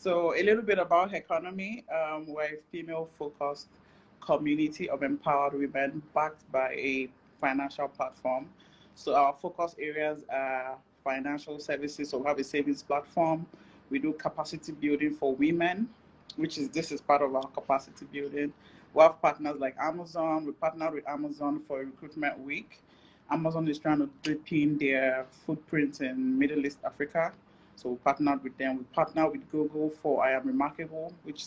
So a little bit about economy. We're a female-focused community of empowered women backed by a financial platform. So our focus areas are financial services. So we have a savings platform. We do capacity building for women, this is part of our capacity building. We have partners like Amazon. We partnered with Amazon for a recruitment week. Amazon is trying to deepen their footprint in Middle East Africa. So we partnered with them. We partnered with Google for I Am Remarkable, which,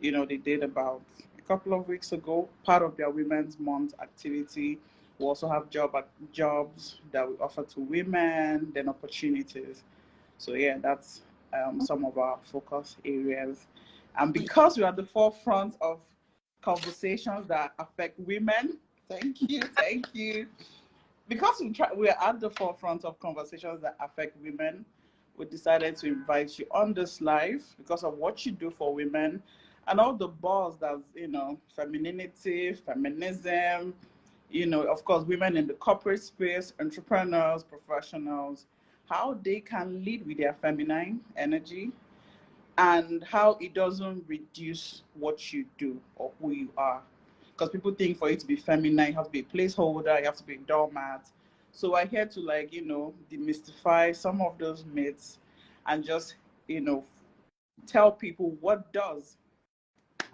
they did about a couple of weeks ago, part of their Women's Month activity. We also have jobs that we offer to women, then opportunities. So yeah, that's some of our focus areas. And because we're at the forefront of conversations that affect women, thank you. Because we're at the forefront of conversations that affect women, we decided to invite you on this live because of what you do for women and all the buzz that's, femininity, feminism, of course, women in the corporate space, entrepreneurs, professionals, how they can lead with their feminine energy and how it doesn't reduce what you do or who you are. Because people think for you to be feminine, you have to be a placeholder, you have to be a doormat. So we're here to demystify some of those myths and just, tell people what does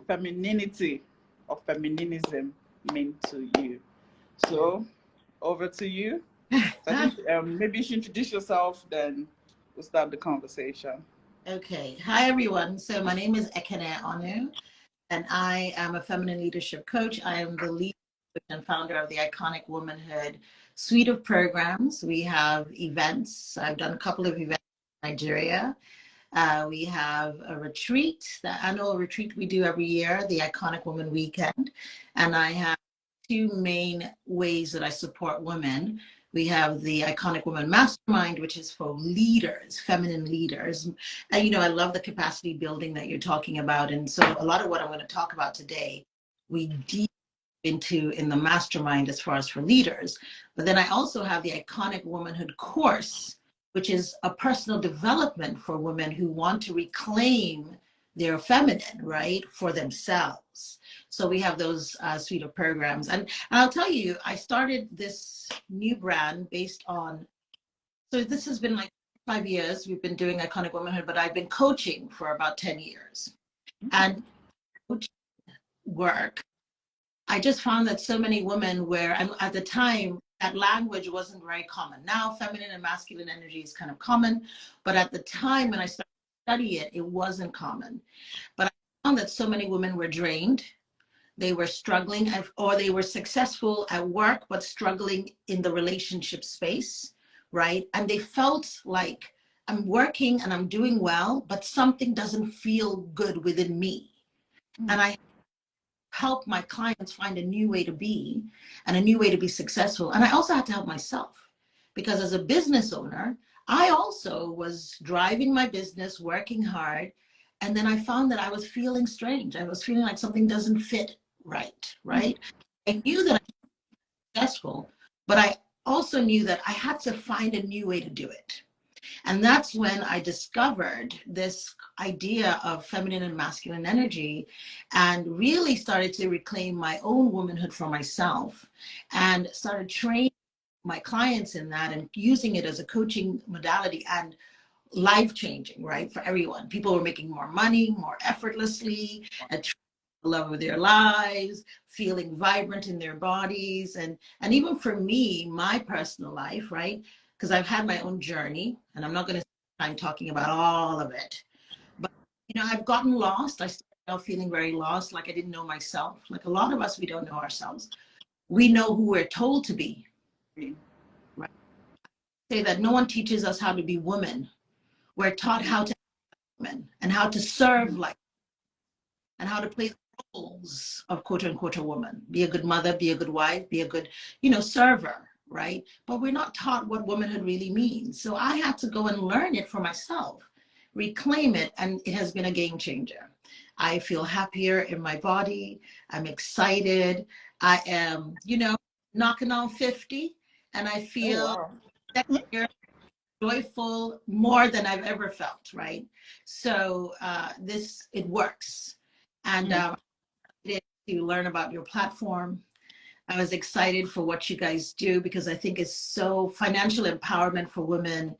femininity or feminism mean to you. So over to you. I think maybe you should introduce yourself, then we'll start the conversation. Okay. Hi, everyone. So my name is Ekene, and I am a feminine leadership coach. I am the lead and founder of the Iconic Womanhood suite of programs. We have events. I've done a couple of events in Nigeria. We have a retreat, the annual retreat we do every year, the Iconic Woman Weekend. And I have two main ways that I support women. We have the Iconic Woman Mastermind, which is for leaders, feminine leaders. And, I love the capacity building that you're talking about. And so a lot of what I'm going to talk about today, we deep into in the mastermind as far as for leaders. But then I also have the Iconic Womanhood course, which is a personal development for women who want to reclaim their feminine, right, for themselves. So we have those suite of programs. And I'll tell you, I started this new brand based on, so this has been like 5 years. We've been doing Iconic Womanhood, but I've been coaching for about 10 years. And coaching work, I just found that so many women were, and at the time, that language wasn't very common. Now, feminine and masculine energy is kind of common, but at the time when I started to study it, it wasn't common. But I found that so many women were drained. They were struggling, or they were successful at work, but struggling in the relationship space, right? And they felt like I'm working and I'm doing well, but something doesn't feel good within me. And I help my clients find a new way to be and a new way to be successful. And I also had to help myself, because as a business owner, I also was driving my business, working hard. And then I found that I was feeling strange. I was feeling like something doesn't fit right? I knew that I was successful, but I also knew that I had to find a new way to do it. And that's when I discovered this idea of feminine and masculine energy and really started to reclaim my own womanhood for myself and started training my clients in that and using it as a coaching modality and life-changing, right, for everyone. People were making more money, more effortlessly, the love of their lives, feeling vibrant in their bodies. And even for me, my personal life, right, because I've had my own journey, and I'm not going to spend time talking about all of it. But, I've gotten lost. I started out feeling very lost, like I didn't know myself. Like a lot of us, we don't know ourselves. We know who we're told to be. Right? Say that no one teaches us how to be women. We're taught how to be women and how to serve like, and how to play the roles of quote unquote a woman. Be a good mother, be a good wife, be a good, server. Right? But we're not taught what womanhood really means. So I had to go and learn it for myself, reclaim it, and it has been a game changer. I feel happier in my body. I'm excited. I am, knocking on 50, and I feel joyful more than I've ever felt, right? So it works. And to learn about your platform. I was excited for what you guys do because I think it's so financial empowerment for women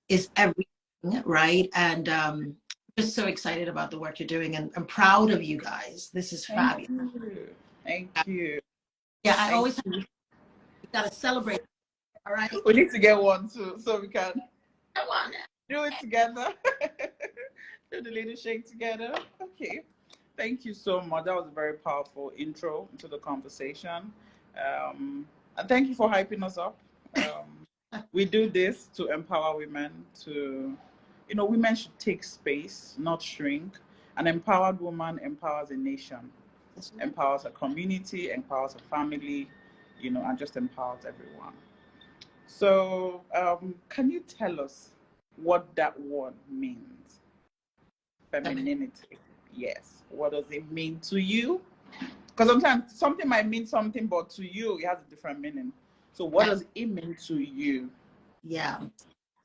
is everything, right? And just so excited about the work you're doing, and I'm proud of you guys. This is fabulous. Thank you. Yeah, I Thank always you. got to celebrate. All right. We need to get one too, so we can Come on. do it together. Do the little shake together. Okay. Thank you so much. That was a very powerful intro into the conversation. And thank you for hyping us up. We do this to empower women to, women should take space, not shrink. An empowered woman empowers a nation, empowers a community, empowers a family, and just empowers everyone. So, can you tell us what that word means? Femininity. Yes. What does it mean to you? Because sometimes something might mean something, but to you, it has a different meaning. So, what does it mean to you? Yeah.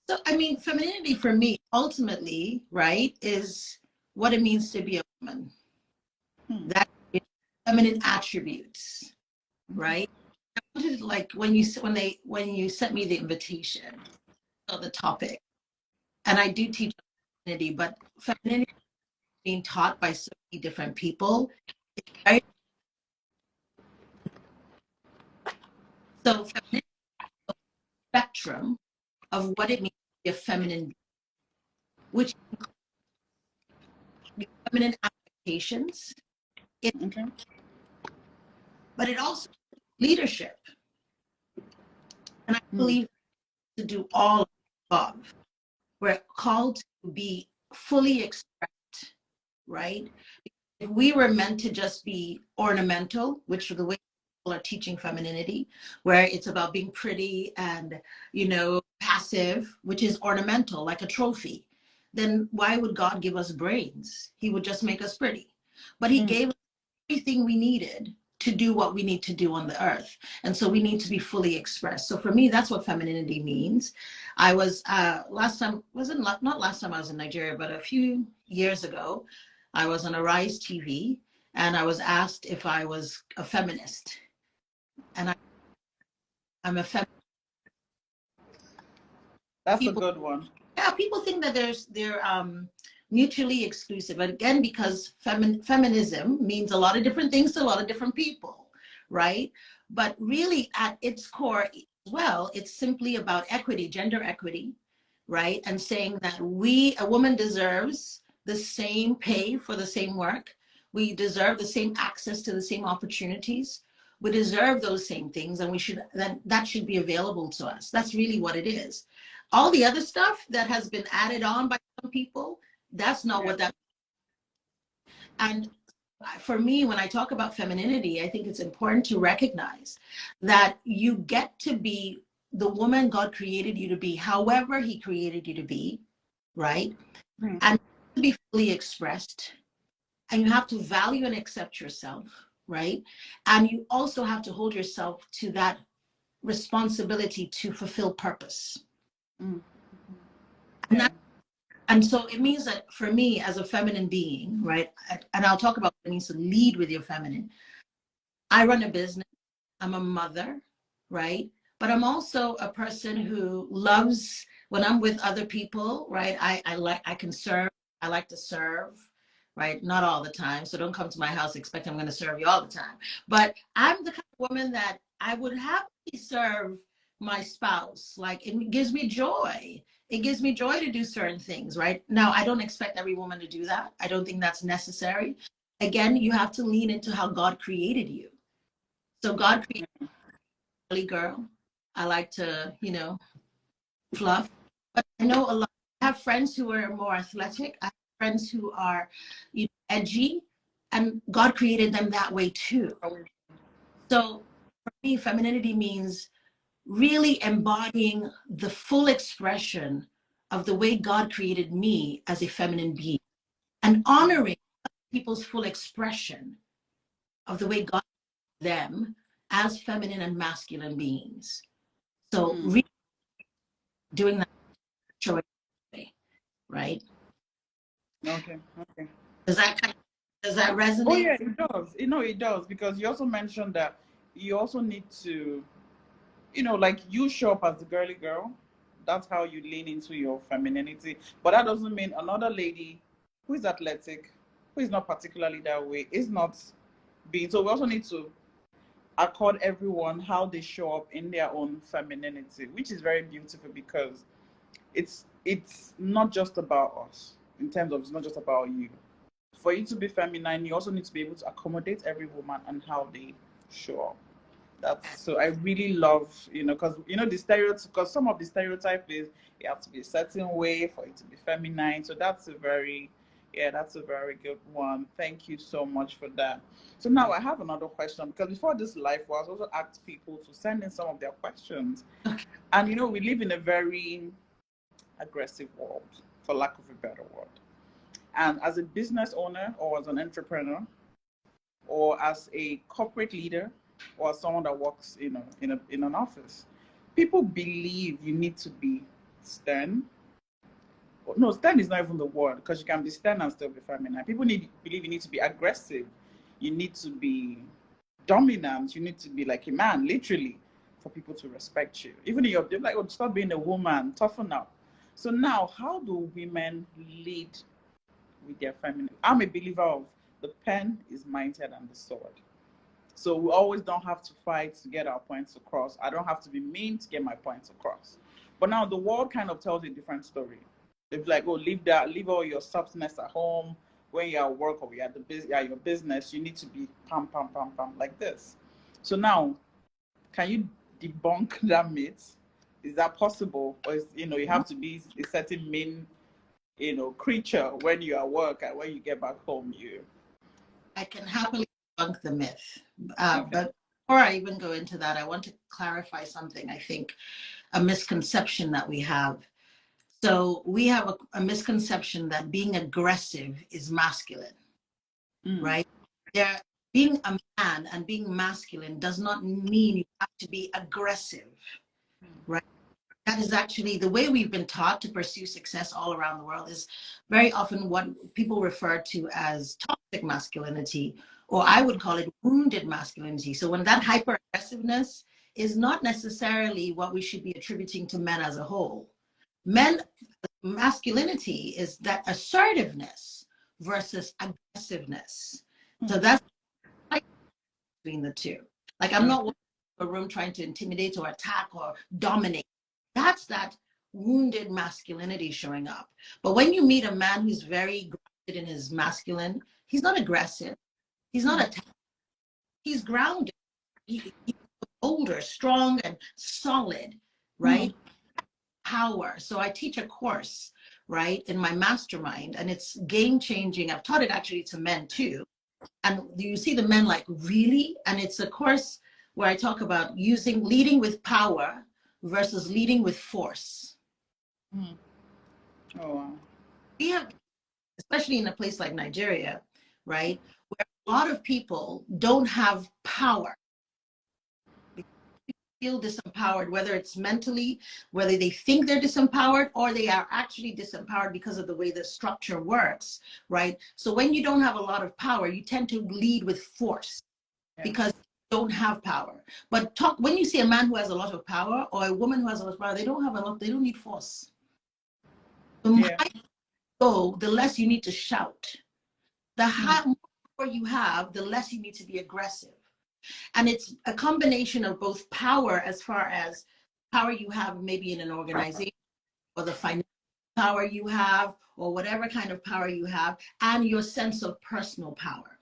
So, I mean, femininity for me, ultimately, right, is what it means to be a woman. That is feminine attributes, right? I wanted, like, when you sent me the invitation of the topic, and I do teach femininity, but femininity being taught by so many different people. Right? So femininity is a spectrum of what it means to be a feminine being, which includes feminine applications, Okay. but it also leadership. And I believe to do all of the above. We're called to be fully expressed, right? If we were meant to just be ornamental, which are the way people are teaching femininity, where it's about being pretty and, passive, which is ornamental, like a trophy, then why would God give us brains? He would just make us pretty. But he gave us everything we needed to do what we need to do on the earth. And so we need to be fully expressed. So for me, that's what femininity means. I was last time, not last time I was in Nigeria, but a few years ago, I was on Arise TV and I was asked if I was a feminist. And I'm a feminist. That's a good one. Yeah, people think that they're mutually exclusive. But again, because feminism means a lot of different things to a lot of different people, right? But really at its core as well, it's simply about equity, gender equity, right? And saying that a woman deserves the same pay for the same work. We deserve the same access to the same opportunities. We deserve those same things, and that should be available to us. That's really what it is. All the other stuff that has been added on by some people, that's not what that. And for me, when I talk about femininity, I think it's important to recognize that you get to be the woman God created you to be, however he created you to be, right? And to be fully expressed. And you have to value and accept yourself, right? And you also have to hold yourself to that responsibility to fulfill purpose. And so it means that for me as a feminine being, right? And I'll talk about what it means to lead with your feminine. I run a business. I'm a mother, right? But I'm also a person who loves when I'm with other people, right? I can serve. I like to serve, right? Not all the time. So don't come to my house expecting I'm going to serve you all the time. But I'm the kind of woman that I would happily serve my spouse. Like it gives me joy. It gives me joy to do certain things, right? Now, I don't expect every woman to do that. I don't think that's necessary. Again, you have to lean into how God created you. So God created a girly girl. I like to, fluff. But I know a lot. I have friends who are more athletic. I have friends who are edgy. And God created them that way too. So for me, femininity means really embodying the full expression of the way God created me as a feminine being and honoring people's full expression of the way God created them as feminine and masculine beings. So really doing that showing up, right? Okay. Okay. Does that Oh resonate? yeah, it does. It does, because you also mentioned that you also need to, like, you show up as the girly girl. That's how you lean into your femininity. But that doesn't mean another lady who is athletic, who is not particularly that way, is not being. So we also need to accord everyone how they show up in their own femininity, which is very beautiful, because it's not just about us, in terms of, it's not just about you. For you to be feminine, you also need to be able to accommodate every woman and how they show up. That's so I really love, because the stereotype, because some of the stereotype is you have to be a certain way for it to be feminine. So that's a very good one. Thank you so much for that. So now I have another question, because before this live was also asked people to send in some of their questions. And we live in a very aggressive world, for lack of a better word. And as a business owner, or as an entrepreneur, or as a corporate leader, or as someone that works in an office, people believe you need to be stern. No, stern is not even the word, because you can be stern and still be feminine. People believe you need to be aggressive, you need to be dominant, you need to be like a man, literally, for people to respect you. Even if they're like, oh, stop being a woman, toughen up. So now, how do women lead with their feminine? I'm a believer of the pen is mightier than the sword. So we always don't have to fight to get our points across. I don't have to be mean to get my points across. But now the world kind of tells a different story. It's like, oh, leave all your softness at home. When you're at work or you're at your business, you need to be pam, pam, pam, pam, like this. So now, can you debunk that myth? Is that possible? Or you have to be a certain mean, creature when you're at work, and when you get back home, I can happily debunk the myth. Okay. But before I even go into that, I want to clarify something, I think, a misconception that we have. So we have a misconception that being aggressive is masculine, right? Being a man and being masculine does not mean you have to be aggressive, right? That is actually the way we've been taught to pursue success all around the world, is very often what people refer to as toxic masculinity, or I would call it wounded masculinity. So when that hyper aggressiveness is not necessarily what we should be attributing to men as a whole. Men, masculinity is that assertiveness versus aggressiveness. So that's between the two. Like, I'm not in a room trying to intimidate or attack or dominate. That's that wounded masculinity showing up. But when you meet a man who's very grounded in his masculine, he's not aggressive. He's not attacking. He's grounded. He's older, strong, and solid, right? Power. So I teach a course, right, in my mastermind, and it's game changing. I've taught it actually to men too. And you see the men like, really? And it's a course where I talk about leading with power versus leading with force. Oh, wow. We have, especially in a place like Nigeria, right, where a lot of people don't have power. Feel disempowered, whether it's mentally, whether they think they're disempowered, or they are actually disempowered because of the way the structure works, right? So when you don't have a lot of power, you tend to lead with force because you don't have power. But when you see a man who has a lot of power or a woman who has a lot of power, they don't need force. The more the less you need to shout. The more you have, the less you need to be aggressive. And it's a combination of both power, as far as power you have maybe in an organization, or the financial power you have, or whatever kind of power you have, and your sense of personal power.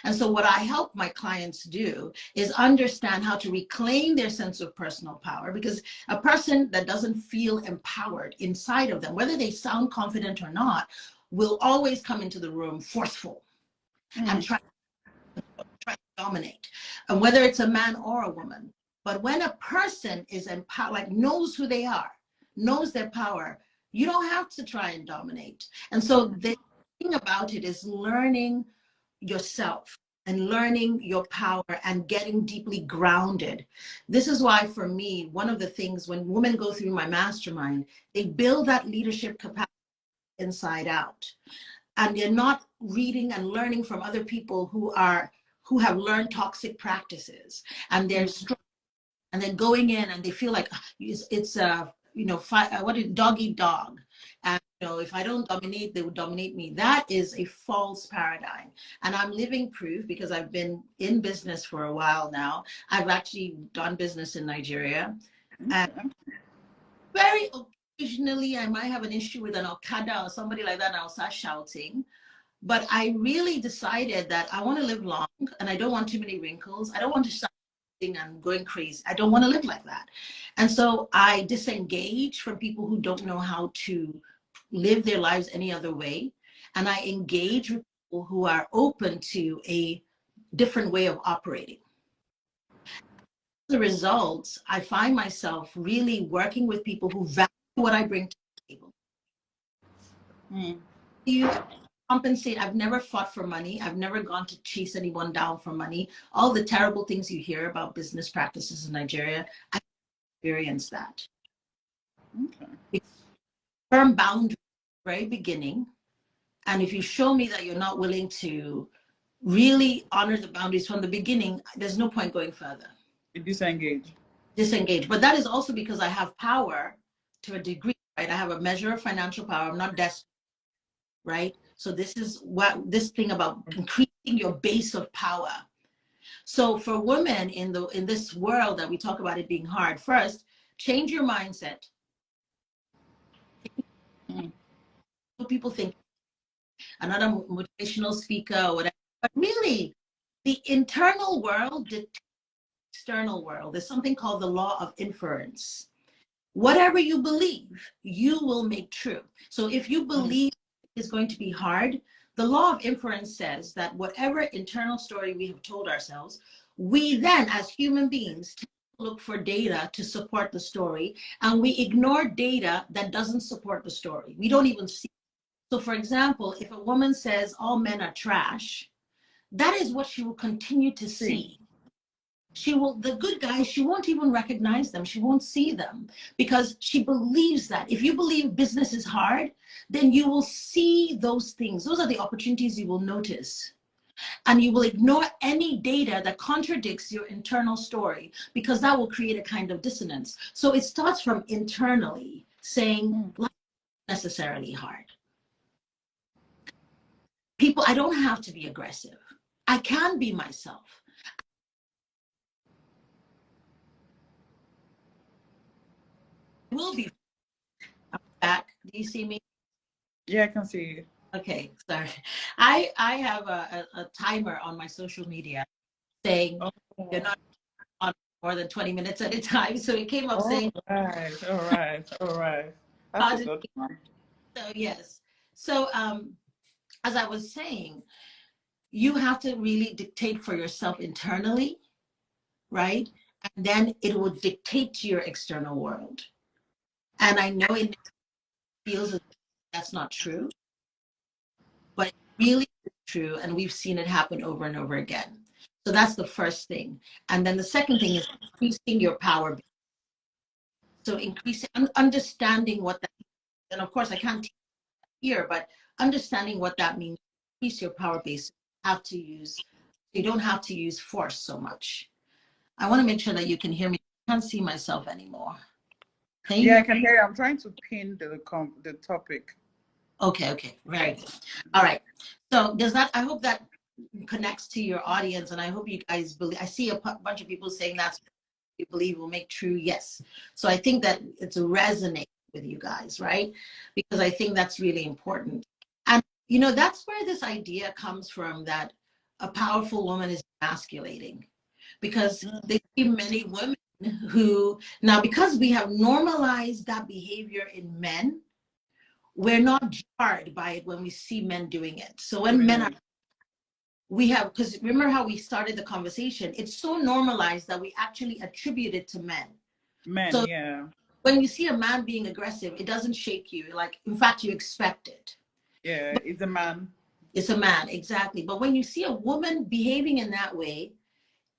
And so what I help my clients do is understand how to reclaim their sense of personal power, because a person that doesn't feel empowered inside of them, whether they sound confident or not, will always come into the room forceful and try to dominate, and whether it's a man or a woman. But when a person is empowered, like knows who they are, knows their power, you don't have to try and dominate. And so the thing about it is learning yourself and learning your power and getting deeply grounded. This is why, for me, one of the things when women go through my mastermind, they build that leadership capacity inside out. And they're not reading and learning from other people who have learned toxic practices, and they're and then going in and they feel like it's what is dog eat dog, and if I don't dominate, they would dominate me. That is a false paradigm, and I'm living proof because I've been in business for a while now. I've actually done business in Nigeria, and very occasionally I might have an issue with an Okada or somebody like that, and I'll start shouting. But I really decided that I want to live long and I don't want too many wrinkles. I don't want to start and going crazy. I don't want to live like that. And so I disengage from people who don't know how to live their lives any other way. And I engage with people who are open to a different way of operating. As a result, I find myself really working with people who value what I bring to the table. You compensate. I've never fought for money. I've never gone to chase anyone down for money. All the terrible things you hear about business practices in Nigeria, I experienced that. Okay. Firm boundaries at the very beginning. And if you show me that you're not willing to really honor the boundaries from the beginning, there's no point going further. You disengage. Disengage. But that is also because I have power to a degree, right? I have a measure of financial power. I'm not desperate, right? So this is what this thing about increasing your base of power. So for women in this world that we talk about it being hard, first, change your mindset. What people think, another motivational speaker or whatever. But really, the internal world dictates the external world. There's something called the law of inference. Whatever you believe, you will make true. So if you believe it's going to be hard, the law of inference says that whatever internal story we have told ourselves, we then, as human beings, look for data to support the story, and we ignore data that doesn't support the story. We don't even see. So for example, if a woman says all men are trash, that is what she will continue to see. She will, the good guys, she won't even recognize them. She won't see them because she believes that. If you believe business is hard, then you will see those things. Those are the opportunities you will notice. And you will ignore any data that contradicts your internal story because that will create a kind of dissonance. So it starts from internally saying, life is necessarily hard. People, I don't have to be aggressive. I can be myself. I will be. I'm back. Do you see me? Yeah, I can see you. Okay, sorry. I have a timer on my social media saying you're not on more than 20 minutes at a time. So it came up saying. All right. That's a good one. So yes. So as I was saying, you have to really dictate for yourself internally, right? And then it will dictate to your external world. And I know it feels as that's not true, but it really is true, and we've seen it happen over and over again. So that's the first thing. And then the second thing is increasing your power base. So increasing, understanding what that means. And of course, I can't teach here, but understanding what that means, increase your power base. You don't have to use force so much. I want to make sure that you can hear me. I can't see myself anymore. Yeah, I can hear you. I'm trying to pin the topic. Okay, very good. All right. So does that, I hope that connects to your audience, and I hope you guys believe. I see a bunch of people saying that's what you believe will make true. Yes. So I think that it's resonating with you guys, right? Because I think that's really important. And that's where this idea comes from, that a powerful woman is emasculating, because they see many women who, now because we have normalized that behavior in men, we're not jarred by it when we see men doing it. So when men are, because remember how we started the conversation, it's so normalized that we actually attribute it to men. So, yeah. When you see a man being aggressive, it doesn't shake you. Like, in fact, you expect it. Yeah, it's a man. It's a man, exactly. But when you see a woman behaving in that way,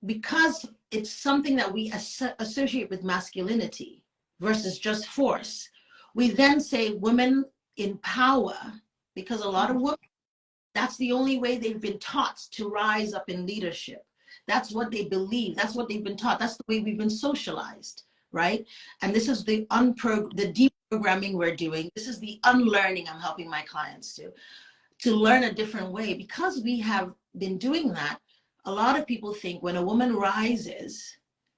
because it's something that we associate with masculinity versus just force, we then say women in power, because a lot of women, that's the only way they've been taught to rise up in leadership. That's what they believe. That's what they've been taught. That's the way we've been socialized, right? And this is the deprogramming we're doing. This is the unlearning I'm helping my clients to learn a different way. Because we have been doing that, a lot of people think when a woman rises,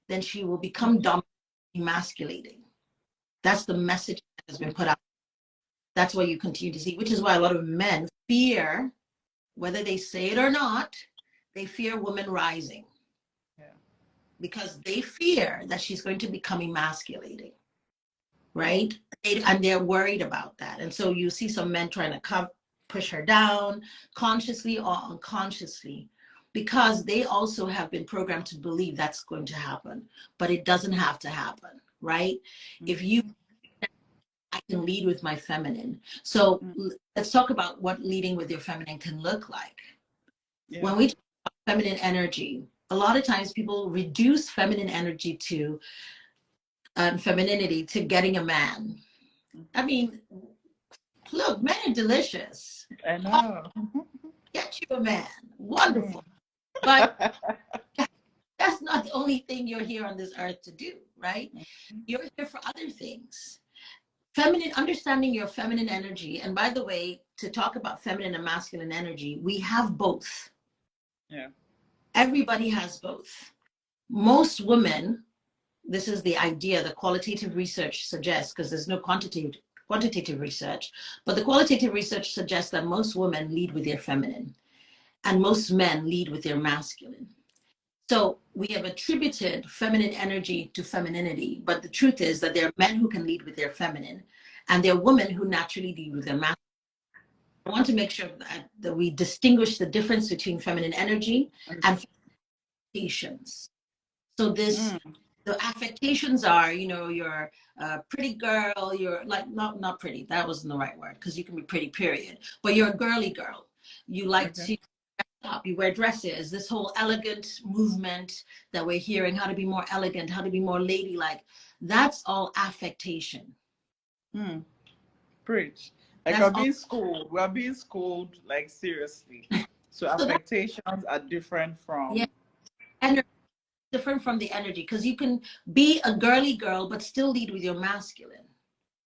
then she will become dominant, emasculating. That's the message that has been put out. That's what you continue to see, which is why a lot of men fear, whether they say it or not, they fear women rising. Yeah. Because they fear that she's going to become emasculating, right? And they're worried about that. And so you see some men trying to push her down, consciously or unconsciously, because they also have been programmed to believe that's going to happen. But it doesn't have to happen, right? If you, I can lead with my feminine. So let's talk about what leading with your feminine can look like. Yeah. When we talk about feminine energy, a lot of times people reduce feminine energy to femininity to getting a man. I mean, look, men are delicious. I know. Get you a man. Wonderful. But that's not the only thing you're here on this earth to do, right? You're here for other things. Feminine, understanding your feminine energy. And by the way, to talk about feminine and masculine energy, we have both. Yeah. Everybody has both. Most women, this is the idea, the qualitative research suggests, because there's no quantitative research, but the qualitative research suggests that most women lead with their feminine and most men lead with their masculine. So we have attributed feminine energy to femininity, but the truth is that there are men who can lead with their feminine and there are women who naturally lead with their masculine. I want to make sure that we distinguish the difference between feminine energy and affectations. So the affectations are, you're a pretty girl, you're like, not pretty, that wasn't the right word, because you can be pretty, period. But you're a girly girl. You like to up, you wear dresses, this whole elegant movement that we're hearing, how to be more elegant, how to be more ladylike, that's all affectation. Preach. Like we are being schooled like seriously. So affectations are different from different from the energy, because you can be a girly girl but still lead with your masculine.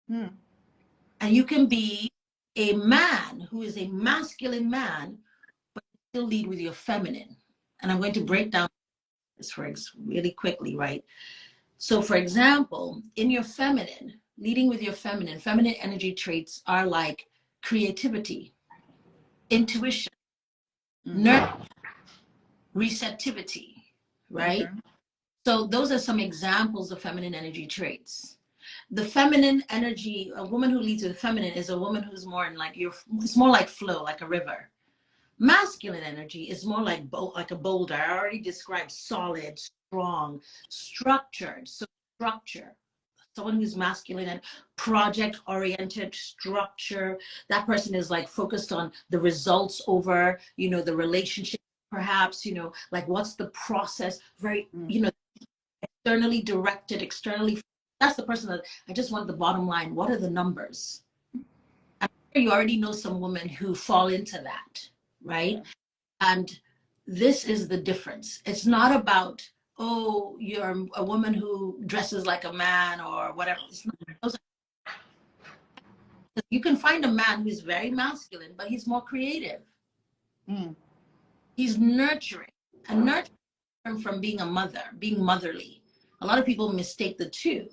And you can be a man who is a masculine man but still lead with your feminine. And I'm going to break down this for really quickly, right? So for example, in your feminine, leading with your feminine energy traits are like creativity, intuition, nurture, receptivity, right? So those are some examples of feminine energy traits. The feminine energy, a woman who leads with feminine is a woman who's more in like it's more like flow, like a river. Masculine energy is more like a boulder. I already described solid, strong, structured. So structure. Someone who's masculine and project oriented, structure. That person is like focused on the results over, the relationship, perhaps, like what's the process, very, externally directed, externally. That's the person that I just want the bottom line. What are the numbers? I'm sure you already know some women who fall into that, right? And this is the difference. It's not about, oh, you're a woman who dresses like a man or whatever. It's not. You can find a man who's very masculine, but he's more creative. He's nurturing. And nurturing from being a mother, being motherly. A lot of people mistake the two.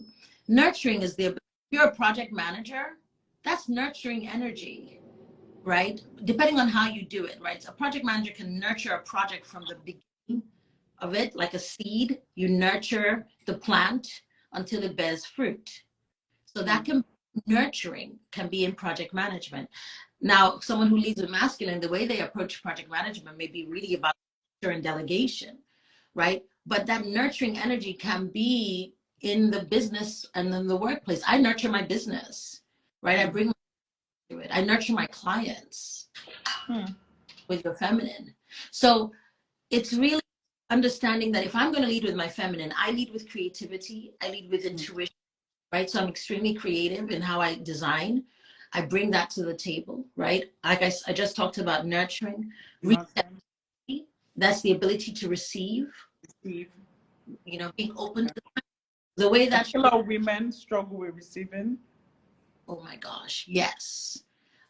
Nurturing is if you're a project manager, that's nurturing energy, right? Depending on how you do it, right? A project manager can nurture a project from the beginning of it, like a seed. You nurture the plant until it bears fruit. So that nurturing can be in project management. Now, someone who leads with masculine, the way they approach project management may be really about nurture and delegation, right? But that nurturing energy can be in the business and in the workplace. I nurture my business, right? I bring to it. I nurture my clients. with your feminine. So it's really understanding that if I'm going to lead with my feminine, I lead with creativity, I lead with intuition, right? So I'm extremely creative in how I design. I bring that to the table, right? Like I just talked about nurturing. Nothing. That's the ability to receive, Receive. you know, being open to the way I that think a lot of women struggle with receiving. oh my gosh, yes.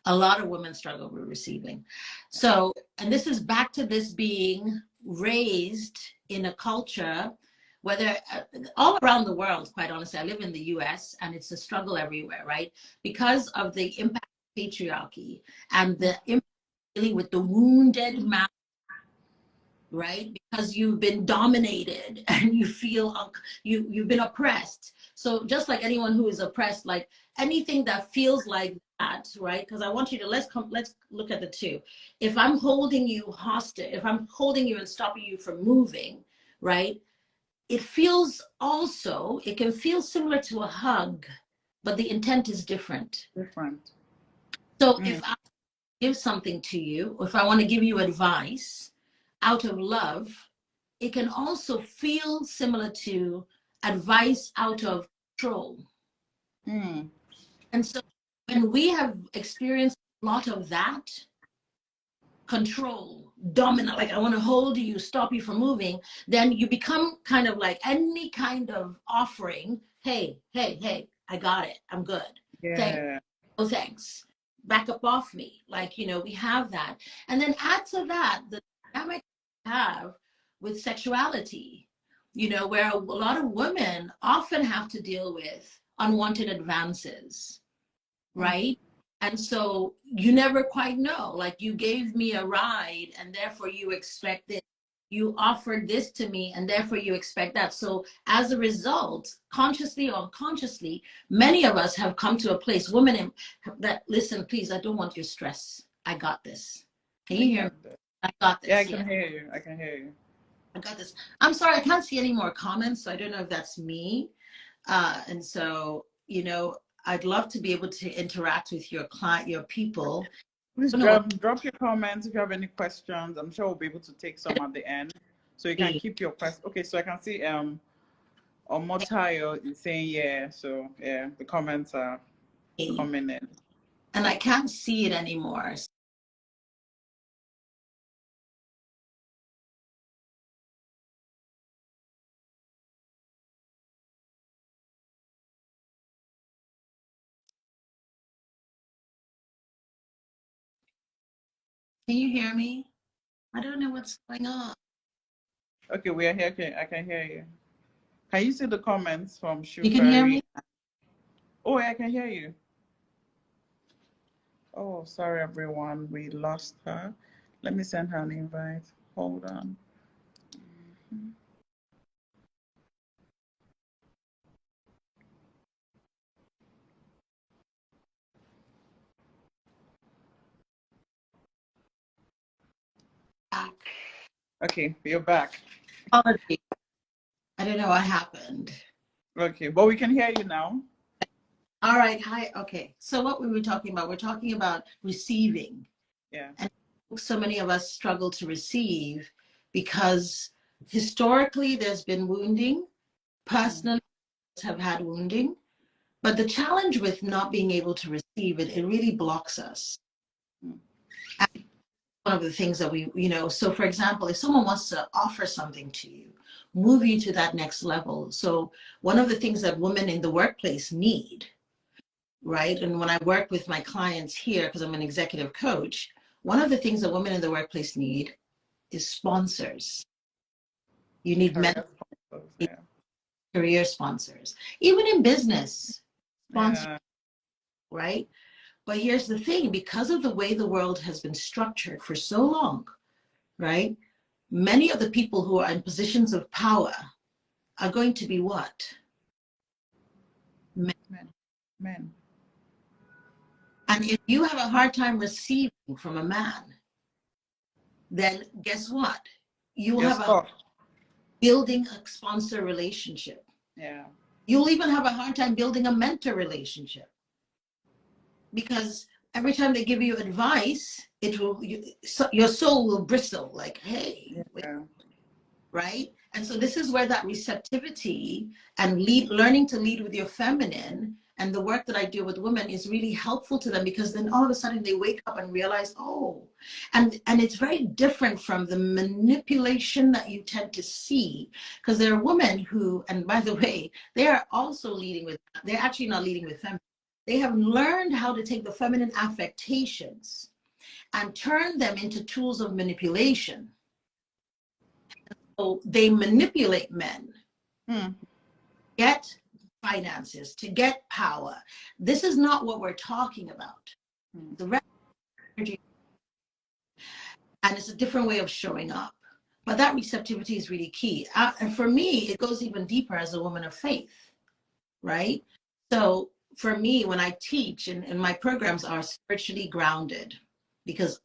A lot of women struggle with receiving. So, and this is back to this being raised in a culture, whether all around the world, quite honestly. I live in the US and it's a struggle everywhere, right? Because of the impact of patriarchy and the impact dealing with the wounded man, right? Because you've been dominated and you feel you've been oppressed. So just like anyone who is oppressed, like anything that feels like that, right? Because I want you to let's look at the two. If I'm holding you hostage, if I'm holding you and stopping you from moving, right? It feels also, it can feel similar to a hug, but the intent is different. Different. So if I give something to you, or if I want to give you advice out of love, it can also feel similar to advice out of control. Mm. And so when we have experienced a lot of that, control, dominant, like I want to hold you, stop you from moving, then you become kind of like any kind of offering. Hey, hey, hey, I got it. I'm good. Thanks. Yeah. Oh, thanks. Back up off me. Like, you know, we have that. And then add to that the dynamic we have with sexuality, you know, where a lot of women often have to deal with unwanted advances, right? And so you never quite know. Like you gave me a ride and therefore you expect it. You offered this to me and therefore you expect that. So as a result, consciously or unconsciously, many of us have come to a place, women that listen, please, I don't want your stress. I got this. Can you hear me? I got this. Yeah, I can hear you. I can hear you. I got this. I'm sorry, I can't see any more comments, so I don't know if that's me. And so, you know, I'd love to be able to interact with your client, your people. Please What drop your comments if you have any questions. I'm sure we'll be able to take some at the end. So you can keep your questions. Okay, so I can see Omotayo is saying yeah. So yeah, the comments are coming in. and I can't see it anymore. Can you hear me? I don't know what's going on. Okay, we are here. Okay, I can hear you. Can you see the comments from You can hear Shufari? me? Oh, I can hear you. Oh, sorry everyone, we lost her. Let me send her an invite. Hold on. Back. Okay, you're back. Apologies. I don't know what happened. Okay, but we can hear you now. All right. Hi. Okay. So what we were talking about, we're talking about receiving. Yeah. And so many of us struggle to receive because historically there's been wounding. Personally, have had wounding. But the challenge with not being able to receive it, it really blocks us. And one of the things that we, you know, so for example, if someone wants to offer something to you, move you to that next level. So one of the things that women in the workplace need, right? And when I work with my clients here, because I'm an executive coach, one of the things that women in the workplace need is sponsors. You need Career sponsors, yeah. career sponsors, even in business, sponsors, Yeah. right? But here's the thing, because of the way the world has been structured for so long, right? Many of the people who are in positions of power are going to be what? Men. Men. And if you have a hard time receiving from a man, then guess what? You will You're have a stuck. building a sponsor relationship. Yeah. You'll even have a hard time building a mentor relationship because every time they give you advice, your soul will bristle like, hey, wait, Yeah. right? And so this is where that receptivity and learning to lead with your feminine and the work that I do with women is really helpful to them, because then all of a sudden they wake up and realize, oh, and it's very different from the manipulation that you tend to see, because there are women who, and by the way, they are also they're actually not leading with feminine. They have learned how to take the feminine affectations and turn them into tools of manipulation. So they manipulate men, get finances, to get power. This is not what we're talking about. The rest of energy, and it's a different way of showing up. But that receptivity is really key. And for me, it goes even deeper as a woman of faith, right? So for me, when I teach, and my programs are spiritually grounded, because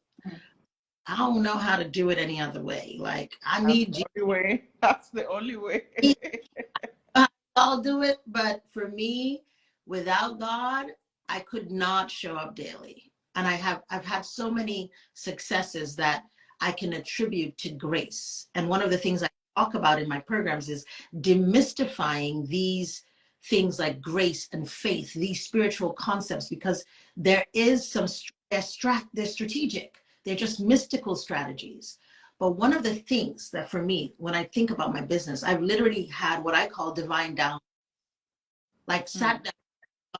I don't know how to do it any other way. Like, I need That's the only way. That's the only way. I'll do it, but for me, without God, I could not show up daily. And I've had so many successes that I can attribute to grace. And one of the things I talk about in my programs is demystifying these things like grace and faith, these spiritual concepts, because there is they're strategic. They're just mystical strategies. But one of the things that for me, when I think about my business, I've literally had what I call divine down. Like sat down,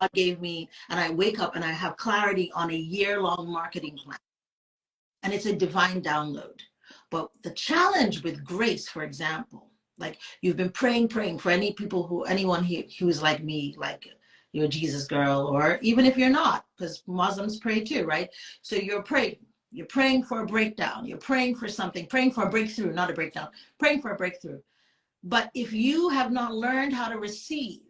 God gave me, and I wake up and I have clarity on a year-long marketing plan. And it's a divine download. But the challenge with grace, for example, like you've been praying for anyone here who's like me, like you're a Jesus girl, or even if you're not, because Muslims pray too, right? So you're praying for a breakdown, you're praying for something, praying for a breakthrough, not a breakdown, praying for a breakthrough. But if you have not learned how to receive,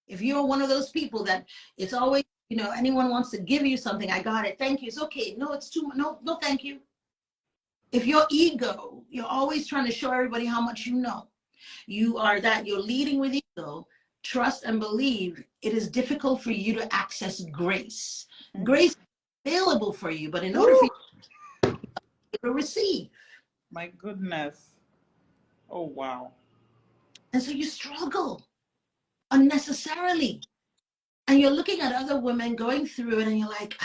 if you're one of those people that it's always, anyone wants to give you something, I got it, thank you, it's okay, no, it's too much, no, thank you. If your ego, you're always trying to show everybody how much you know, you're leading with ego, trust and believe, it is difficult for you to access grace. Grace is available for you, but in order for you to receive. My goodness. Oh, wow. And so you struggle unnecessarily. And you're looking at other women going through it and you're like,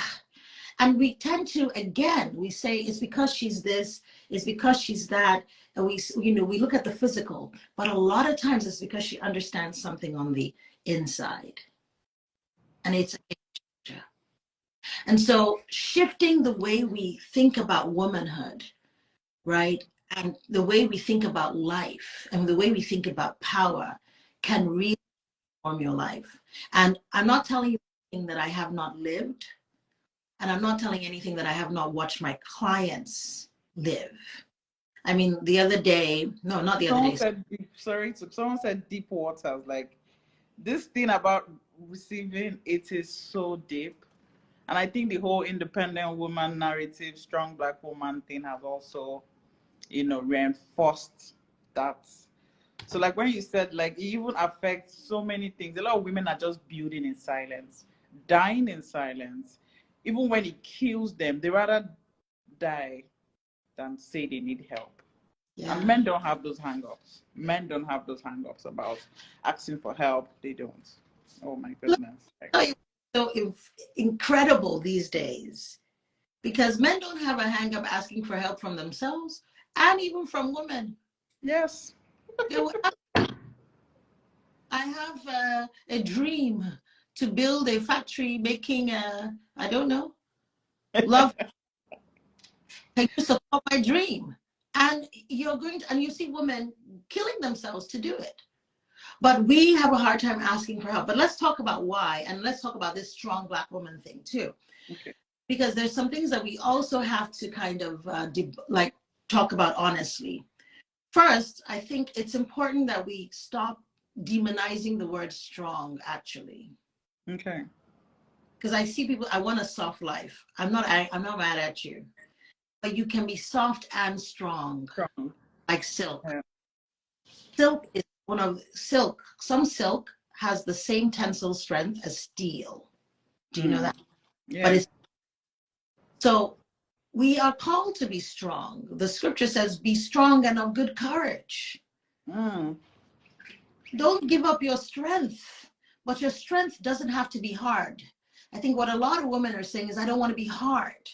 and we tend to, again, we say it's because she's this, it's because she's that. And we look at the physical, but a lot of times it's because she understands something on the inside. And it's a picture. And so shifting the way we think about womanhood, right? And the way we think about life and the way we think about power can really transform your life. And I'm not telling you anything that I have not lived. And I'm not telling anything that I have not watched my clients live. I mean, the other day, no, not the other day. Someone said deep waters. Like, this thing about receiving, it is so deep. And I think the whole independent woman narrative, strong Black woman thing has also, reinforced that. So like when you said, like, it even affects so many things. A lot of women are just building in silence, dying in silence. Even when it kills them, they rather die than say they need help. Yeah. And men don't have those hang-ups. Men don't have those hang-ups about asking for help. They don't. Oh my goodness. So incredible these days, because men don't have a hang-up asking for help from themselves and even from women. Yes. I have a dream to build a factory making I don't know, love. Can you support my dream? And you see women killing themselves to do it. But we have a hard time asking for help. But let's talk about why, and let's talk about this strong Black woman thing too. Okay. Because there's some things that we also have to kind of talk about honestly. First, I think it's important that we stop demonizing the word strong, actually. Okay. Because I see people, I want a soft life. I'm not mad at you. But you can be soft and strong. Like silk. Yeah. Silk is some silk has the same tensile strength as steel. Do you know that? But Yeah. it's so we are called to be strong. The scripture says, be strong and of good courage. Mm. Don't give up your strength, but your strength doesn't have to be hard. I think what a lot of women are saying is, I don't want to be hard.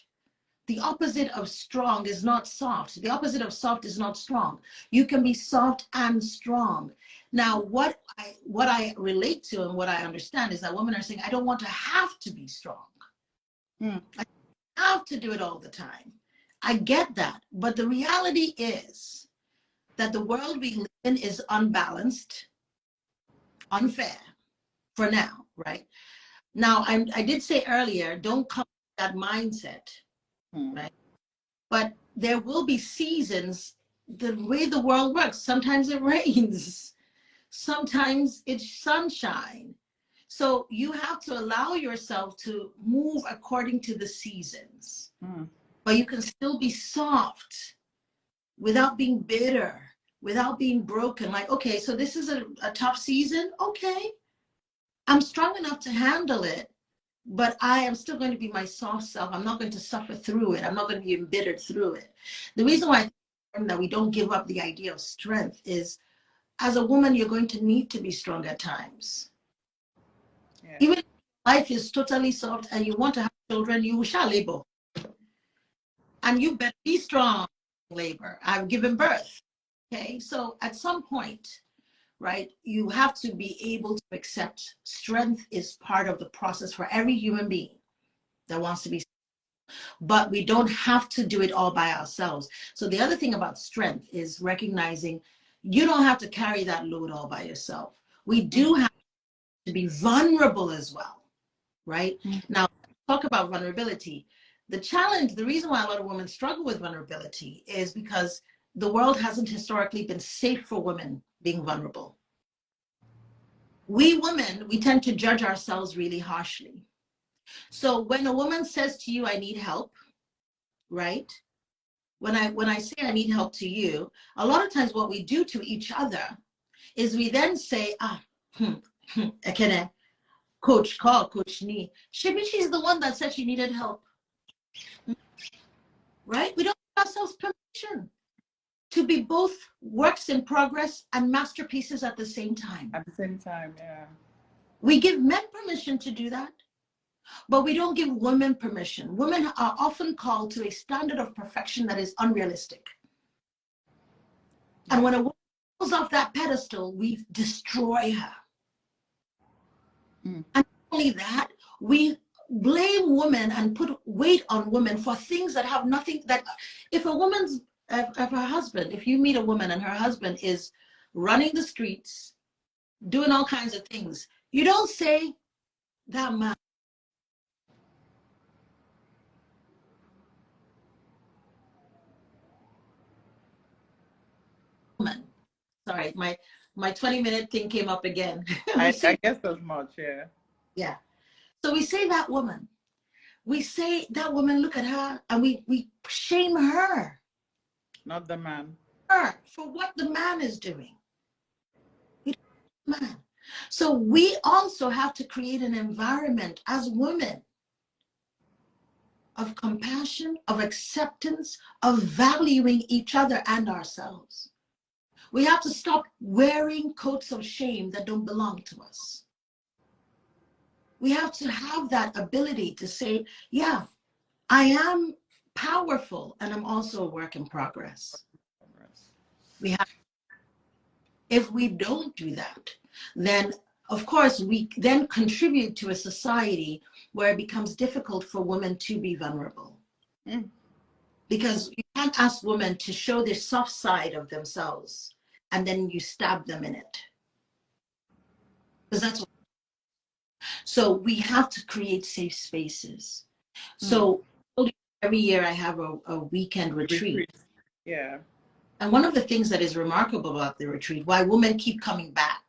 The opposite of strong is not soft. The opposite of soft is not strong. You can be soft and strong. Now, what I relate to and what I understand is that women are saying, I don't want to have to be strong. Mm. I have to do it all the time. I get that. But the reality is that the world we live in is unbalanced, unfair for now, right? Now, I did say earlier, don't come with that mindset, Mm. right? But there will be seasons, the way the world works. Sometimes it rains, sometimes it's sunshine. So you have to allow yourself to move according to the seasons. Mm. But you can still be soft without being bitter, without being broken. Like, okay, so this is a tough season. Okay, I'm strong enough to handle it, but I am still going to be my soft self. I'm not going to suffer through it. I'm not going to be embittered through it. The reason why I think that we don't give up the idea of strength is, as a woman, you're going to need to be strong at times. Yeah. Even if life is totally soft and you want to have children, you shall labor. And you better be strong, labor. I've given birth. Okay, so at some point, right, you have to be able to accept strength is part of the process for every human being that wants to be, but we don't have to do it all by ourselves. So the other thing about strength is recognizing you don't have to carry that load all by yourself. We do have to be vulnerable as well, right? Mm. Now, talk about vulnerability. The challenge, the reason why a lot of women struggle with vulnerability is because the world hasn't historically been safe for women being vulnerable. We women, we tend to judge ourselves really harshly. So when a woman says to you, I need help, right? When I say I need help to you, a lot of times what we do to each other is we then say, Ekene, coach, call Coach Nee. Maybe she's the one that said she needed help, right? We don't give ourselves permission to be both works in progress and masterpieces at the same time. At the same time, yeah. We give men permission to do that, but we don't give women permission. Women are often called to a standard of perfection that is unrealistic. Yeah. And when a woman goes off that pedestal, we destroy her. Mm. And not only that, we blame women and put weight on women for things that have nothing, that if a woman's, if her husband, if you meet a woman and her husband is running the streets, doing all kinds of things, you don't say that man. Sorry, my 20-minute thing came up again. we I say, guess as much, yeah. yeah. So we say that woman. We say that woman, look at her, and we shame her Not the man. for what the man is doing. Man. So we also have to create an environment as women of compassion, of acceptance, of valuing each other and ourselves. We have to stop wearing coats of shame that don't belong to us. We have to have that ability to say, yeah, I am powerful and I'm also a work in progress. We have, if we don't do that, then of course we then contribute to a society where it becomes difficult for women to be vulnerable. Mm. Because you can't ask women to show their soft side of themselves and then you stab them in it. Because that's what, so we have to create safe spaces. So every year I have a weekend retreat. Retreat. Yeah. And one of the things that is remarkable about the retreat, why women keep coming back,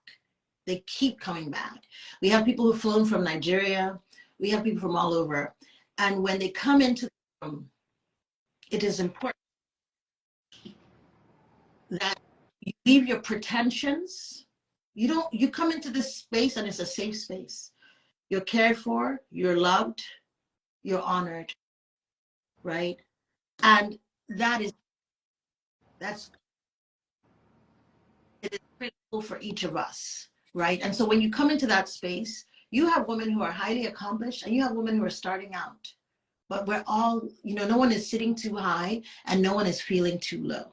they keep coming back. We have people who've flown from Nigeria. We have people from all over. And when they come into the room, it is important that you leave your pretensions. You come into this space and it's a safe space. You're cared for, you're loved, you're honored, right? And that's it is critical for each of us, right? And so when you come into that space, you have women who are highly accomplished and you have women who are starting out. But we're all, no one is sitting too high and no one is feeling too low.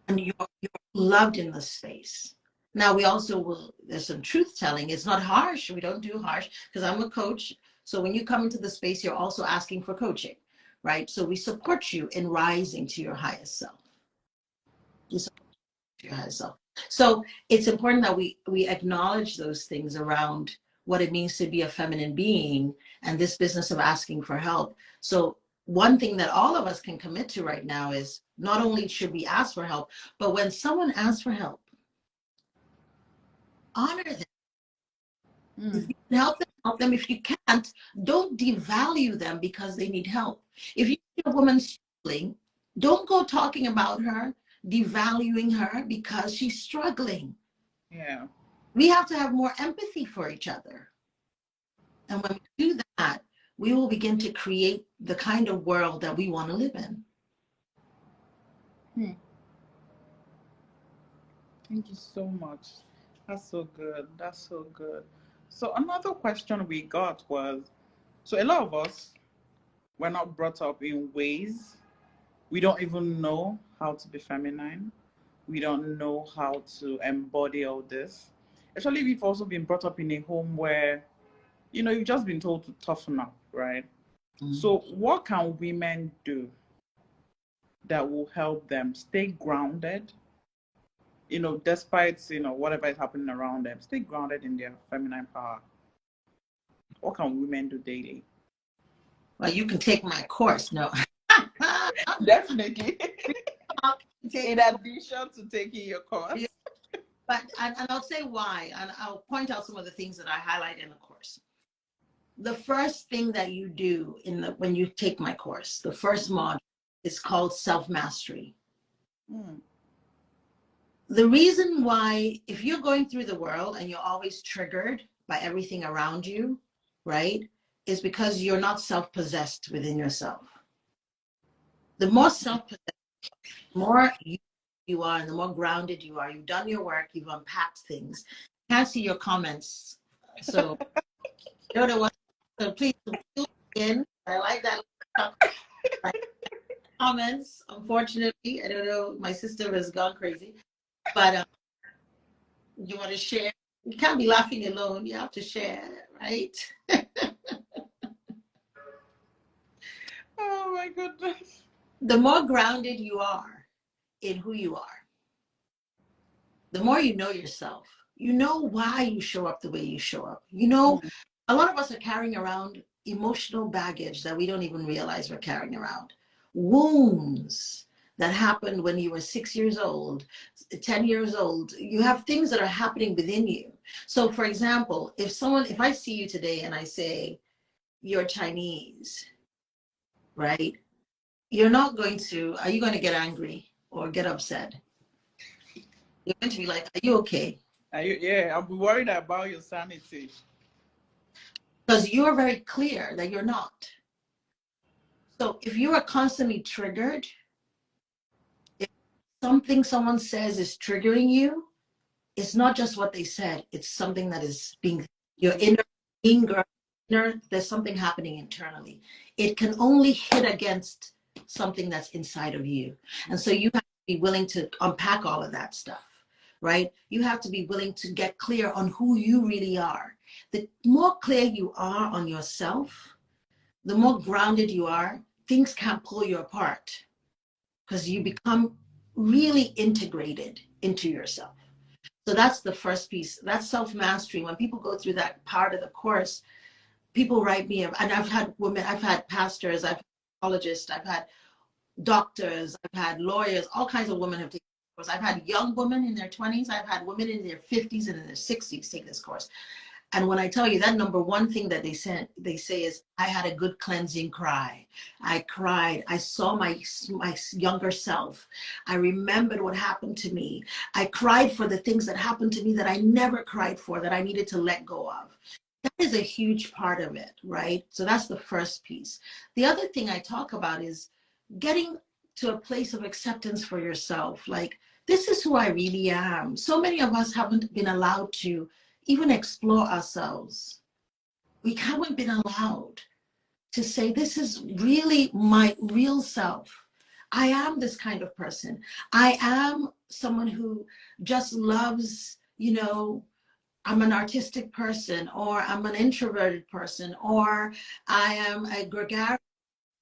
And you're loved in the space. Now we also will, there's some truth telling. It's not harsh. We don't do harsh because I'm a coach. So when you come into the space, you're also asking for coaching, right? So we support you in rising to your highest self. We support your highest self. So it's important that we acknowledge those things around what it means to be a feminine being and this business of asking for help. So one thing that all of us can commit to right now is not only should we ask for help, but when someone asks for help, honor them. If you can help them, help them. If you can't, don't devalue them because they need help. If you see a woman struggling, don't go talking about her, devaluing her because she's struggling. Yeah. We have to have more empathy for each other. And when we do that, we will begin to create the kind of world that we want to live in. Thank you so much. That's so good. That's so good. So another question we got was, so a lot of us were not brought up in ways we don't even know how to be feminine. We don't know how to embody all this. Actually, we've also been brought up in a home where, you've just been told to toughen up, right? So what can women do that will help them stay grounded, despite, whatever is happening around them, stay grounded in their feminine power? What can women do daily? Well, you can take my course. No. Definitely. In addition to taking your course. But and I'll say why, and I'll point out some of the things that I highlight in the course. The first thing that you do when you take my course, the first module is called self-mastery. The reason why, if you're going through the world and you're always triggered by everything around you, right, is because you're not self-possessed within yourself. The more self-possessed, the more you are, and the more grounded you are, you've done your work, you've unpacked things. I can't see your comments, so I don't know what. So please in. I like that. Comments. Unfortunately, I don't know. My sister has gone crazy, but you want to share? You can't be laughing alone. You have to share, right? Oh my goodness. The more grounded you are in who you are, the more you know yourself. You know why you show up the way you show up. A lot of us are carrying around emotional baggage that we don't even realize we're carrying around. Wounds that happened when you were 6 years old, 10 years old. You have things that are happening within you. So for example, if I see you today and I say, you're Chinese, right? Are you going to get angry or get upset? You're going to be like, are you okay? Yeah, I'm worried about your sanity. Because you're very clear that you're not. So if you are constantly triggered, if something someone says is triggering you, it's not just what they said, it's something that is your inner anger, there's something happening internally. It can only hit against something that's inside of you. And so you have to be willing to unpack all of that stuff, right? You have to be willing to get clear on who you really are. The more clear you are on yourself, the more grounded you are, things can't pull you apart because you become really integrated into yourself. So that's the first piece. That's self-mastery. When people go through that part of the course, people write me, and I've had women, I've had pastors, I've had psychologists, I've had doctors, I've had lawyers, all kinds of women have taken this course. I've had young women in their 20s, I've had women in their 50s and in their 60s take this course. And when I tell you that, number one thing that they say is, I had a good cleansing cry. I cried. I saw my younger self. I remembered what happened to me. I cried for the things that happened to me that I never cried for, that I needed to let go of. That is a huge part of it, right? So that's the first piece. The other thing I talk about is getting to a place of acceptance for yourself. Like, this is who I really am. So many of us haven't been allowed to even explore ourselves. We haven't been allowed to say, this is really my real self. I am this kind of person. I am someone who just loves, I'm an artistic person, or I'm an introverted person, or I am a gregarious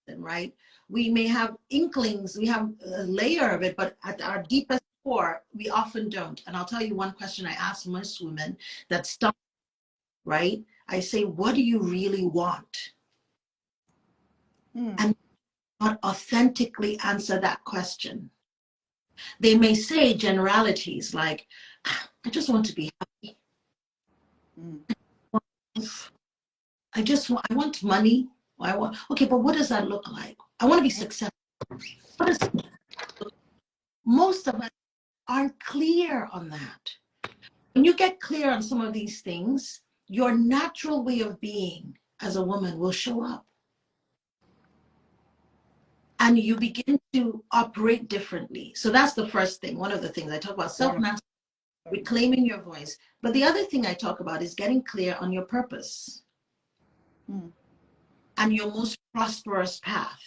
person, right? We may have inklings, we have a layer of it, but at our deepest core, we often don't. And I'll tell you one question I ask most women that stop, right? I say, what do you really want? And not authentically answer that question. They may say generalities like, I just want to be happy. I want money. Okay, but what does that look like? I want to be successful. What is, most of us aren't clear on that. When you get clear on some of these things, your natural way of being as a woman will show up. And you begin to operate differently. So that's the first thing. One of the things I talk about, self-mastery, reclaiming your voice. But the other thing I talk about is getting clear on your purpose and your most prosperous path.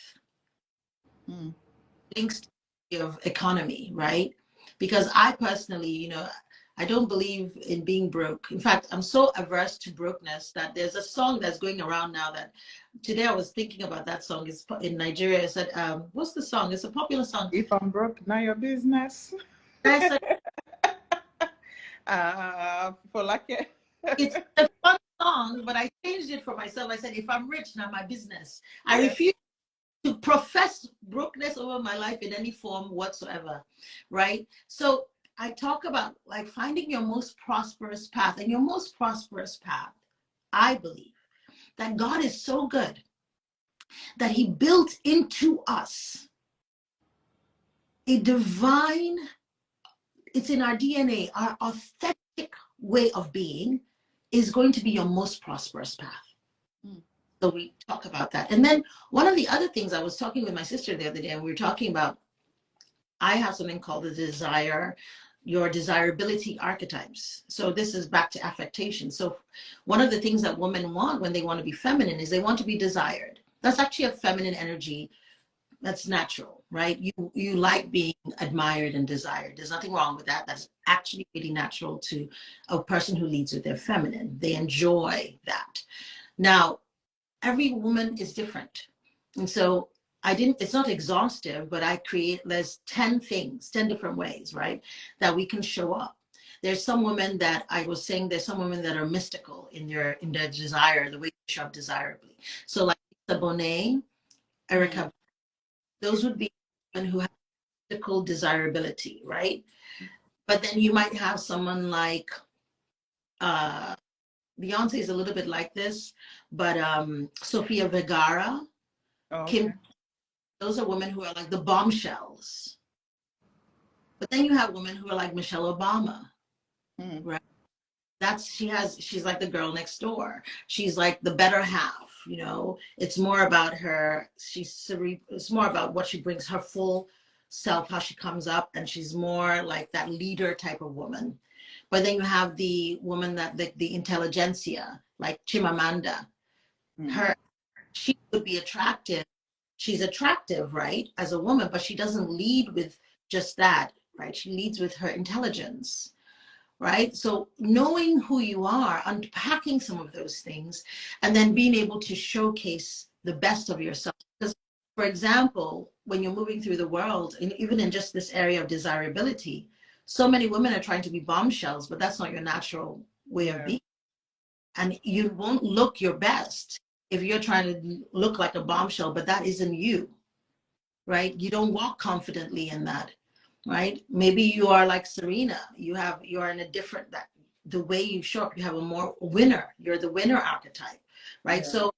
Links to of economy, right? Because I personally, I don't believe in being broke. In fact, I'm so averse to brokenness that there's a song that's going around now that today I was thinking about that song. It's in Nigeria. I said, what's the song? It's a popular song. If I'm broke, now your business. I said, For like it. it's a fun song, but I changed it for myself. I said, if I'm rich, now my business. I refuse to profess brokenness over my life in any form whatsoever, right? So I talk about like finding your most prosperous path. And your most prosperous path, I believe that God is so good that he built into us a divine, it's in our DNA, our authentic way of being is going to be your most prosperous path. So we talk about that. And then one of the other things, I was talking with my sister the other day, and we were talking about, I have something called your desirability archetypes. So this is back to affectation. So one of the things that women want when they want to be feminine is they want to be desired. That's actually a feminine energy. That's natural, right? You like being admired and desired. There's nothing wrong with that. That's actually really natural to a person who leads with their feminine. They enjoy that. Now, every woman is different. And so it's not exhaustive, but there's 10 things, 10 different ways, right? That we can show up. There's some women that I was saying, there's some women that are mystical in their desire, the way they show up desirably. So like Lisa Bonet, Erica, those would be women who have mystical desirability, right? But then you might have someone like, Beyonce is a little bit like this, but Sofia Vergara, Kim, those are women who are like the bombshells. But then you have women who are like Michelle Obama, right? She's like the girl next door. She's like the better half, It's more about her. It's more about what she brings, her full self, how she comes up, and she's more like that leader type of woman. But then you have the woman that the intelligentsia, like Chimamanda. She would be attractive. She's attractive, right, as a woman, but she doesn't lead with just that, right? She leads with her intelligence, right? So knowing who you are, unpacking some of those things, and then being able to showcase the best of yourself. Because, for example, when you're moving through the world, and even in just this area of desirability, so many women are trying to be bombshells, but that's not your natural way of being. And you won't look your best if you're trying to look like a bombshell, but that isn't you, right? You don't walk confidently in that, right? Maybe you are like Serena. You are in a different, the way you show up, you have a more winner. You're the winner archetype, right? Yeah. So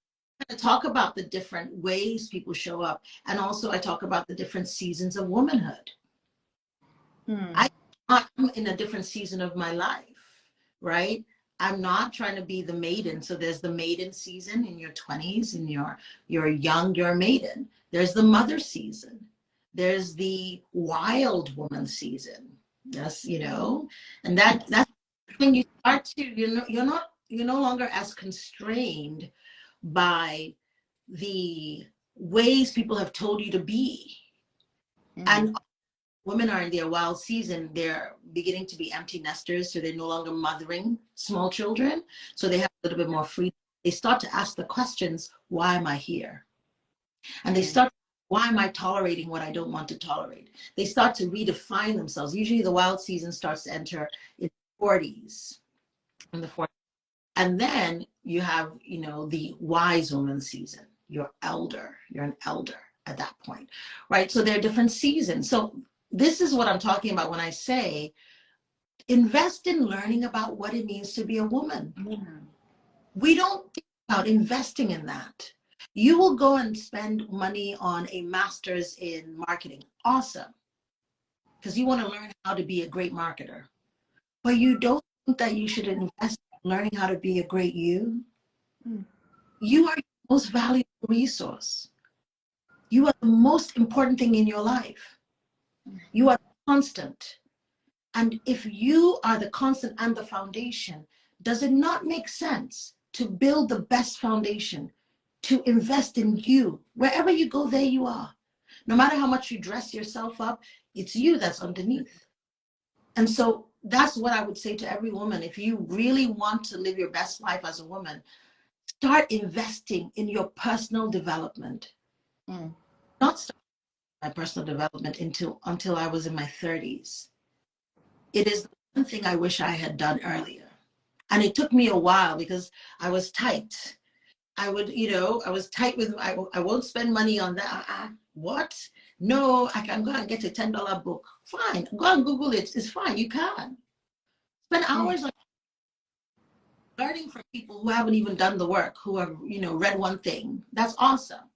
I talk about the different ways people show up. And also I talk about the different seasons of womanhood. I'm in a different season of my life, right? I'm not trying to be the maiden. So there's the maiden season in your 20s, and you're young, you're a maiden. There's the mother season. There's the wild woman season. Yes, and that's when you start to, you're no longer as constrained by the ways people have told you to be. And women are in their wild season. They're beginning to be empty nesters, so they're no longer mothering small children. So they have a little bit more freedom. They start to ask the questions, why am I here? And they start, why am I tolerating what I don't want to tolerate? They start to redefine themselves. Usually the wild season starts to enter in the 40s. In the 40s. And then you have, the wise woman season. You're an elder at that point, right? So there are different seasons. So this is what I'm talking about when I say invest in learning about what it means to be a woman. We don't think about investing in that. You will go and spend money on a master's in marketing. Awesome. Because you want to learn how to be a great marketer. But you don't think that you should invest in learning how to be a great you. You are your most valuable resource. You are the most important thing in your life. You are constant. And if you are the constant and the foundation, does it not make sense to build the best foundation, to invest in you? Wherever you go, there you are. No matter how much you dress yourself up, it's you that's underneath. And so that's what I would say to every woman. If you really want to live your best life as a woman, start investing in your personal development. Not start my personal development until I was in my 30s. It is the one thing I wish I had done earlier. And it took me a while because I was tight. I was tight with, I won't spend money on that. What? No, I can go and get a $10 book. Fine, go and Google it. It's fine, you can. Spend hours on learning from people who haven't even done the work, who have, read one thing. That's awesome.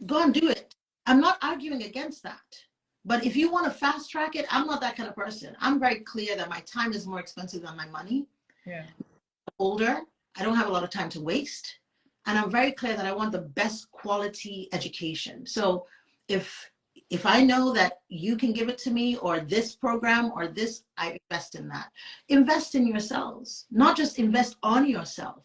Go and do it. I'm not arguing against that. But if you want to fast track it, I'm not that kind of person. I'm very clear that my time is more expensive than my money. Yeah. I'm older, I don't have a lot of time to waste. And I'm very clear that I want the best quality education. So if I know that you can give it to me, or this program or this, I invest in that. Invest in yourselves, not just invest on yourself.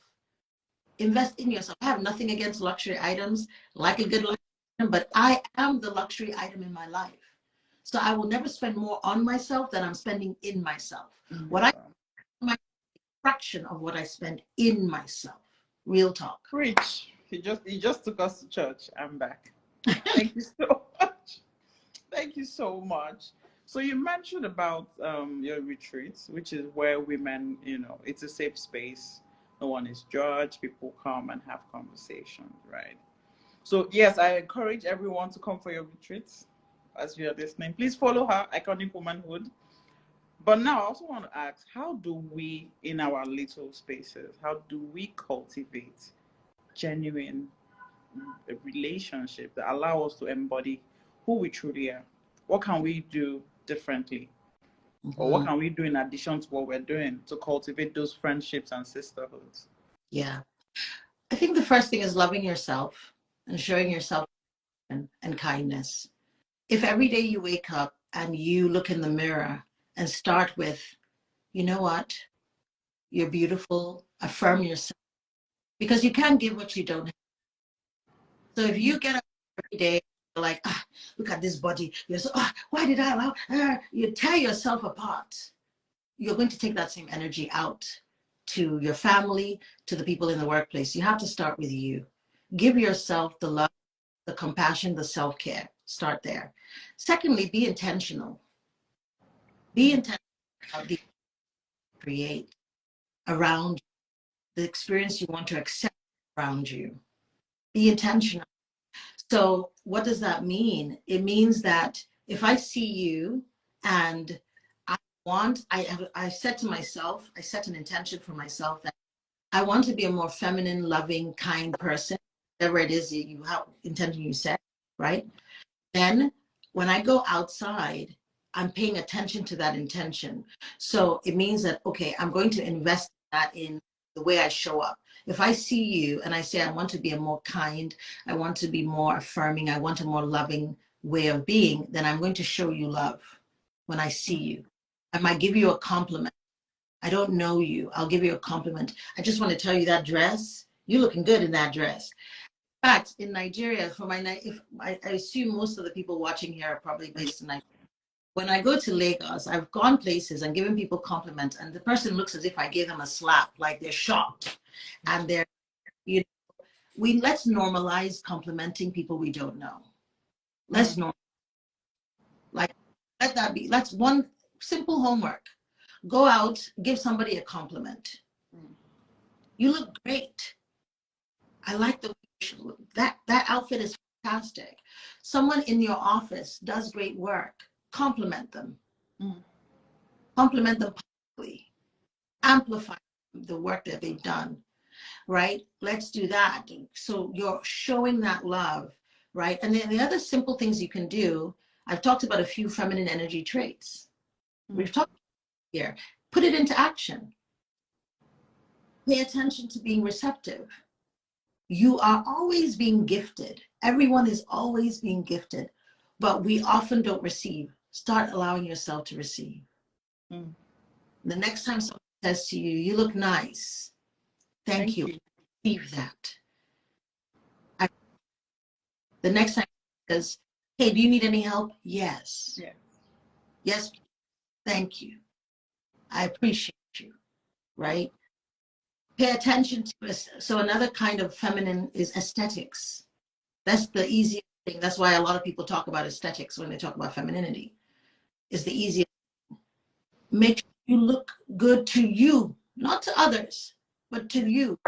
Invest in yourself. I have nothing against luxury items, like a good luxury item, but I am the luxury item in my life. So I will never spend more on myself than I'm spending in myself. What I my fraction of what I spend in myself. Real talk. Rich, he just took us to church. I'm back. Thank you so much. Thank you so much. So you mentioned about your retreats, which is where women, it's a safe space. No one is judged. People come and have conversations, right? So yes, I encourage everyone to come for your retreats. As you are listening, please follow her, Iconic Womanhood. But now I also want to ask, how do we, in our little spaces, how do we cultivate genuine relationship that allow us to embody who we truly are? What can we do differently? Or what can we do in addition to what we're doing to cultivate those friendships and sisterhoods? Yeah. I think the first thing is loving yourself and showing yourself and kindness. If every day you wake up and you look in the mirror and start with, you know what, you're beautiful, affirm yourself, because you can't give what you don't have. So if you get up every day, like, look at this body, you're so, why did I allow, you tear yourself apart. You're going to take that same energy out to your family, to the people in the workplace. You have to start with you. Give yourself the love, the compassion, the self-care. Start there. Secondly, be intentional. Be intentional about the create around you, the experience you want to accept around you. Be intentional. So what does that mean? It means that if I see you and I said to myself, I set an intention for myself that I want to be a more feminine, loving, kind person, whatever it is you have intention you set, right? Then when I go outside, I'm paying attention to that intention. So it means that, okay, I'm going to invest that in the way I show up. If I see you and I say, I want to be a more kind, I want to be more affirming, I want a more loving way of being, then I'm going to show you love when I see you. I might give you a compliment. I don't know you. I'll give you a compliment. I just want to tell you that dress, you're looking good in that dress. In fact, in Nigeria, for my if I assume most of the people watching here are probably based in Nigeria. When I go to Lagos, I've gone places and given people compliments, and the person looks as if I gave them a slap, like they're shocked, and they're, you know, let's normalize complimenting people we don't know. Let's let that be. That's one simple homework. Go out, give somebody a compliment. You look great. I like the way you look. That outfit is fantastic. Someone in your office does great work. Compliment them. Compliment them publicly. Amplify the work that they've done, right? Let's do that. So you're showing that love, right? And then the other simple things you can do, I've talked about a few feminine energy traits. We've talked here. Put it into action. Pay attention to being receptive. You are always being gifted. Everyone is always being gifted, but we often don't receive. Start allowing yourself to receive. The next time someone says to you, you look nice, thank you. Receive that. The next time says, hey, do you need any help? Yes. Yes, thank you. I appreciate you, right? Pay attention to this. So another kind of feminine is aesthetics. That's the easiest thing. That's why a lot of people talk about aesthetics when they talk about femininity. It's the easiest. Make sure you look good to you, not to others, but to you.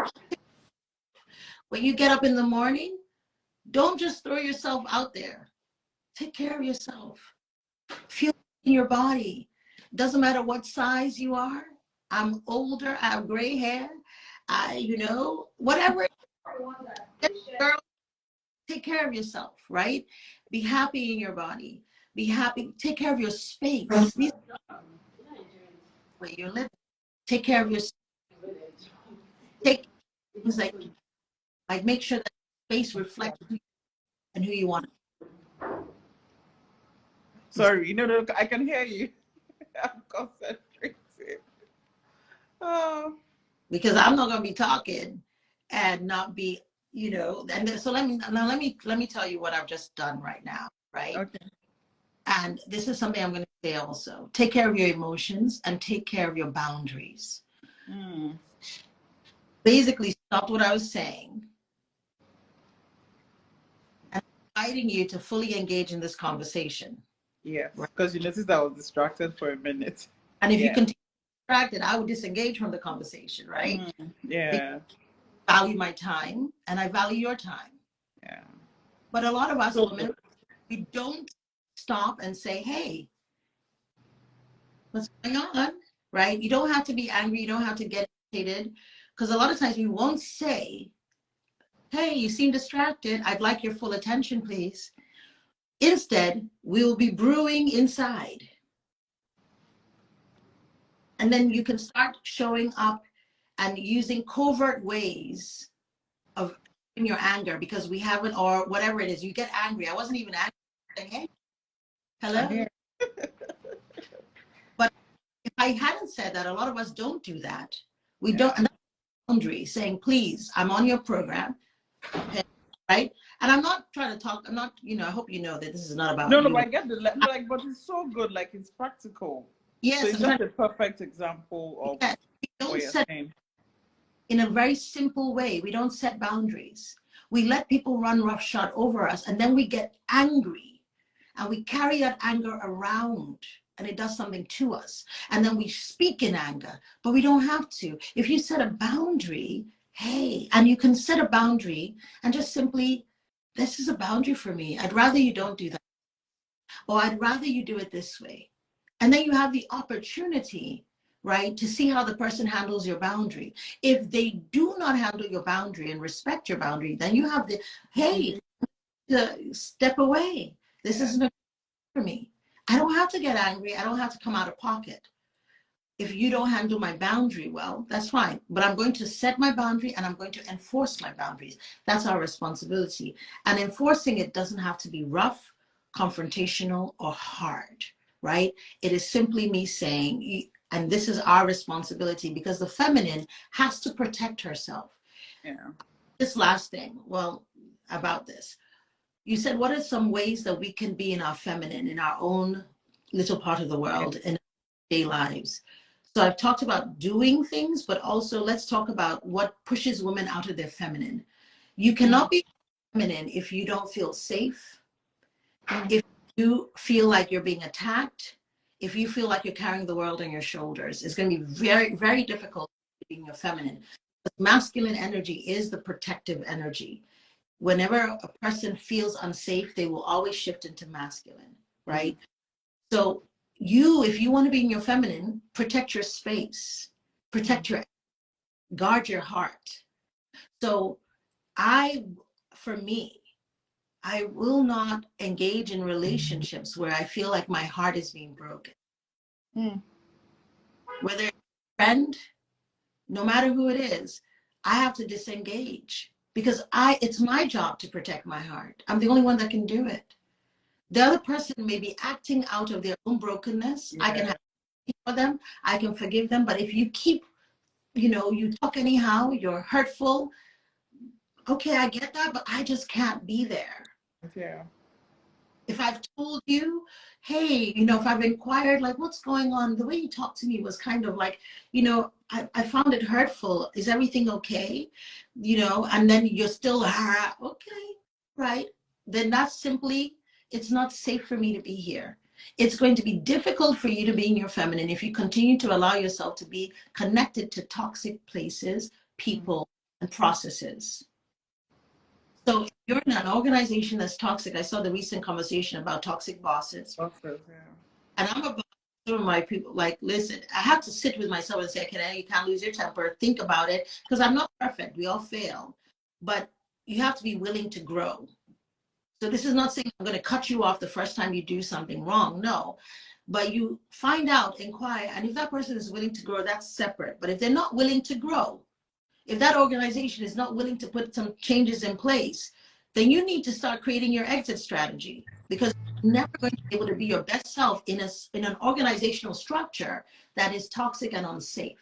When you get up in the morning, don't just throw yourself out there. Take care of yourself. Feel in your body. Doesn't matter what size you are. I'm older, I have gray hair. Whatever. Girl, take care of yourself, right? Be happy in your body. Be happy. Take care of your space. Where you're living. Take care of your space. Take things like make sure that space reflects who and who you want. Sorry, I can hear you. I'm concentrating. Oh. Because I'm not going to be talking and not be, and so let me tell you what I've just done right now, right? Okay. And this is something I'm going to say also. Take care of your emotions and take care of your boundaries. Basically, stop what I was saying and inviting you to fully engage in this conversation. Yes, because you noticed I was distracted for a minute. And if you continue distracted, I would disengage from the conversation, right? Yeah. I value my time and I value your time. Yeah. But a lot of us women, we don't stop and say, hey, what's going on? Right? You don't have to be angry. You don't have to get irritated. Because a lot of times we won't say, hey, you seem distracted. I'd like your full attention, please. Instead, we will be brewing inside. And then you can start showing up and using covert ways of your anger because we haven't, or whatever it is, you get angry. I wasn't even angry. Hey, hello? But if I hadn't said that, a lot of us don't do that. We don't, and that's a boundary saying, please, I'm on your program, okay, right? And I'm not trying to talk, I'm not, I hope you know that this is not about No, you. but I get but it's so good, it's practical. Yes. So it's just a perfect example of what you're saying. In a very simple way, we don't set boundaries. We let people run roughshod over us, and then we get angry, and we carry that anger around, and it does something to us. And then we speak in anger, but we don't have to. If you set a boundary, hey, and you can set a boundary and just simply, this is a boundary for me. I'd rather you don't do that. Or I'd rather you do it this way. And then you have the opportunity, right, to see how the person handles your boundary. If they do not handle your boundary and respect your boundary, then you have the, hey, step away. This isn't for me. I don't have to get angry. I don't have to come out of pocket. if you don't handle my boundary well, that's fine. But I'm going to set my boundary and I'm going to enforce my boundaries. That's our responsibility. And enforcing it doesn't have to be rough, confrontational, or hard, right? It is simply me saying, and this is our responsibility because the feminine has to protect herself. Yeah. This last thing, well, about this. You said, what are some ways that we can be in our feminine, in our own little part of the world, in our day lives? So I've talked about doing things, but also let's talk about what pushes women out of their feminine. You cannot be feminine if you don't feel safe, if you feel like you're being attacked, if you feel like you're carrying the world on your shoulders. It's going to be very, very difficult being your feminine. But masculine energy is the protective energy. Whenever a person feels unsafe, they will always shift into masculine, right? So if you want to be in your feminine, protect your space, protect guard your heart. So for me, I will not engage in relationships where I feel like my heart is being broken. Whether it's a friend, no matter who it is, I have to disengage because it's my job to protect my heart. I'm the only one that can do it. The other person may be acting out of their own brokenness. I can have for them, I can forgive them. But if you keep, you talk anyhow, you're hurtful. Okay, I get that, but I just can't be there. Yeah. If I've told you, hey, if I've inquired, like, what's going on? The way you talked to me was kind of like, I found it hurtful. Is everything okay? And then you're still, okay, right? Then that's simply, it's not safe for me to be here. It's going to be difficult for you to be in your feminine if you continue to allow yourself to be connected to toxic places, people, and processes. So if you're in an organization that's toxic, I saw the recent conversation about toxic bosses. Bosses, yeah. And I'm about some of my people, like, listen, I have to sit with myself and say, okay, you can't lose your temper. Think about it. Because I'm not perfect. We all fail. But you have to be willing to grow. So this is not saying I'm going to cut you off the first time you do something wrong. No. But you find out, inquire. And if that person is willing to grow, that's separate. But if they're not willing to grow, if that organization is not willing to put some changes in place, then you need to start creating your exit strategy because you're never going to be able to be your best self in an organizational structure that is toxic and unsafe.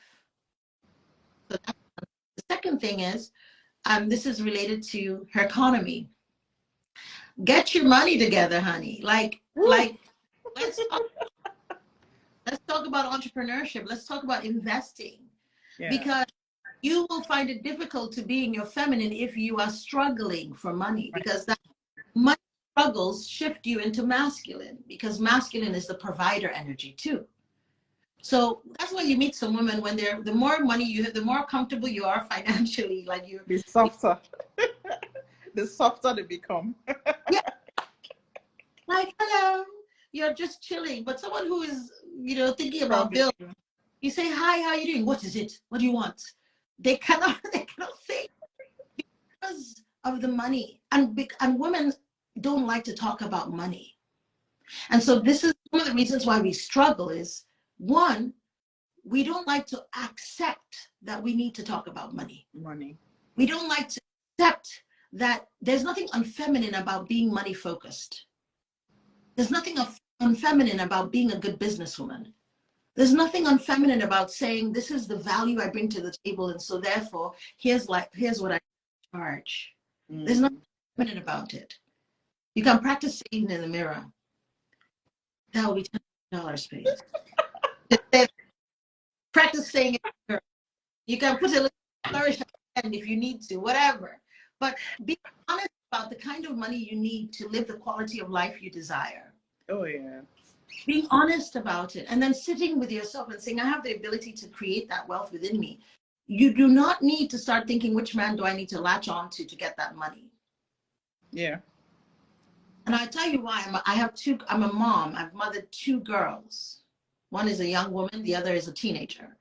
So the second thing is, this is related to her economy. Get your money together, honey. Like let's talk about entrepreneurship. Let's talk about investing. Yeah. Because you will find it difficult to be in your feminine if you are struggling for money, because that money struggles shift you into masculine, because masculine is the provider energy too. So that's why you meet some women when the more money you have, the more comfortable you are financially. Like the softer, the softer they become. Yeah. Like, hello, you're just chilling. But someone who is, thinking about bills, you say, hi, how are you doing? What is it? What do you want? They cannot say because of the money. And women don't like to talk about money. And so this is one of the reasons why we struggle is, one, we don't like to accept that we need to talk about money. We don't like to accept that there's nothing unfeminine about being money focused. There's nothing unfeminine about being a good businesswoman. There's nothing unfeminine about saying, this is the value I bring to the table, and so therefore, here's what I charge. There's nothing feminine about it. You can practice saying it in the mirror. That will be $10, please. Practice saying it in the mirror. You can put a little flourish at the end if you need to, whatever. But be honest about the kind of money you need to live the quality of life you desire. Oh, yeah. Being honest about it, and then sitting with yourself and saying, I have the ability to create that wealth within me. You do not need to start thinking, which man do I need to latch on to get that money? Yeah. And I tell you why. I'm a mom. I've mothered 2 girls. One is a young woman, the other is a teenager.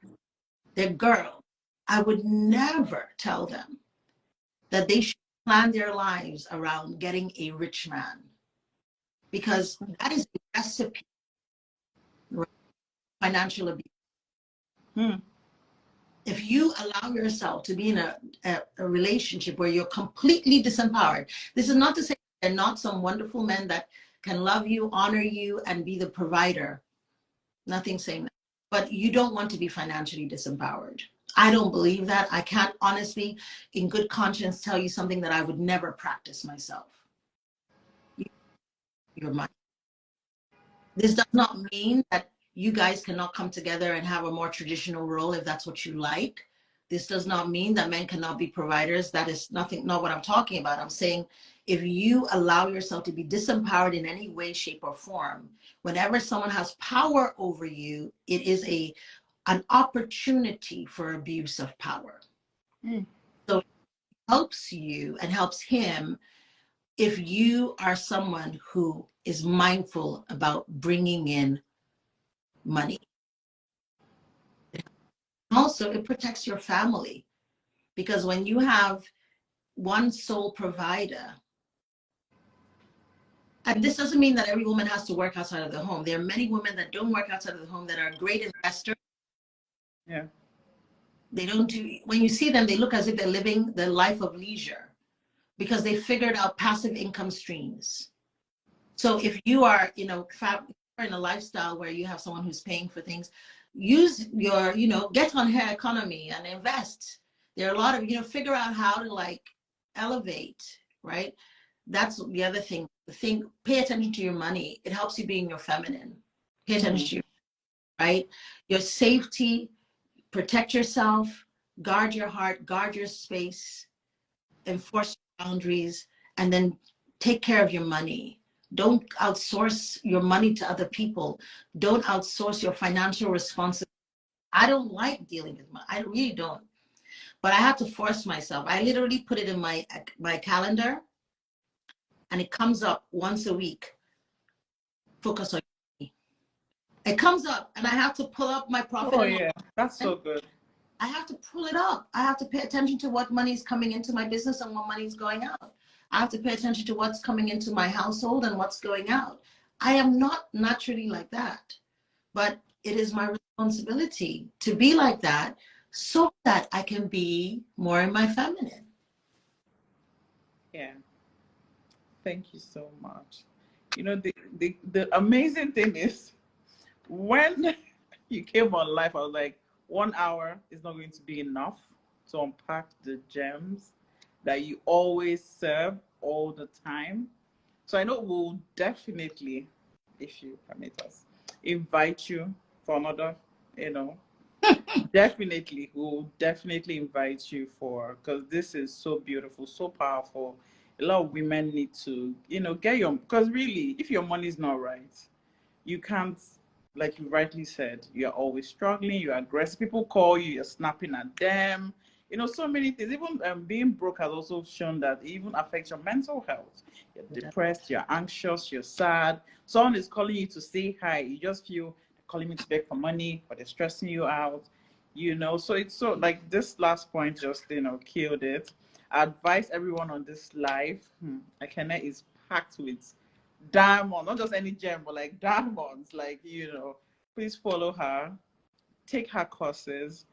They're girls. I would never tell them that they should plan their lives around getting a rich man, because that is the recipe for financial abuse. Hmm. If you allow yourself to be in a relationship where you're completely disempowered, this is not to say they're not some wonderful men that can love you, honor you, and be the provider. Nothing saying that. But you don't want to be financially disempowered. I don't believe that. I can't honestly, in good conscience, tell you something that I would never practice myself. Your money. This does not mean that you guys cannot come together and have a more traditional role if that's what you like. This does not mean that men cannot be providers. That is nothing, not what I'm talking about. I'm saying if you allow yourself to be disempowered in any way, shape, or form, whenever someone has power over you, it is an opportunity for abuse of power. Mm. So it helps you and helps him if you are someone who is mindful about bringing in money. Also, it protects your family because when you have one sole provider, and this doesn't mean that every woman has to work outside of the home. There are many women that don't work outside of the home that are great investors. Yeah. They don't do, when you see them, they look as if they're living the life of leisure because they figured out passive income streams. So if you are, in a lifestyle where you have someone who's paying for things, use your, get on her economy and invest. There are a lot of, figure out how to like elevate, right? That's the other thing. Pay attention to your money. It helps you being your feminine. Pay attention to your, right? Your safety, protect yourself, guard your heart, guard your space, enforce boundaries, and then take care of your money. Don't outsource your money to other people. Don't outsource your financial responsibility. I don't like dealing with money. I really don't. But I have to force myself. I literally put it in my calendar, and it comes up once a week. Focus on me. It comes up, and I have to pull up my profit Oh and loss. yeah, that's so good. I have to pull it up. I have to pay attention to what money is coming into my business and what money is going out. I have to pay attention to what's coming into my household and what's going out. I am not naturally like that, but it is my responsibility to be like that so that I can be more in my feminine. Yeah. Thank you so much. The amazing thing is when you came on live, I was like, 1 hour is not going to be enough to unpack the gems that you always serve all the time. So I know we'll definitely, if you permit us, invite you for another, you know, definitely, we'll definitely invite you for, because this is so beautiful, so powerful. A lot of women need to, get your, because really, if your money is not right, you can't, like you rightly said, you're always struggling, you're aggressive. People call you, you're snapping at them. So many things. Even being broke has also shown that it even affects your mental health. You're depressed, you're anxious, you're sad. Someone is calling you to say hi. You just feel they're calling me to beg for money, but they're stressing you out. So it's so like this last point just killed it. I advise everyone on this live. Ekene is packed with diamond, not just any gem, but like diamonds. Like, please follow her, take her courses.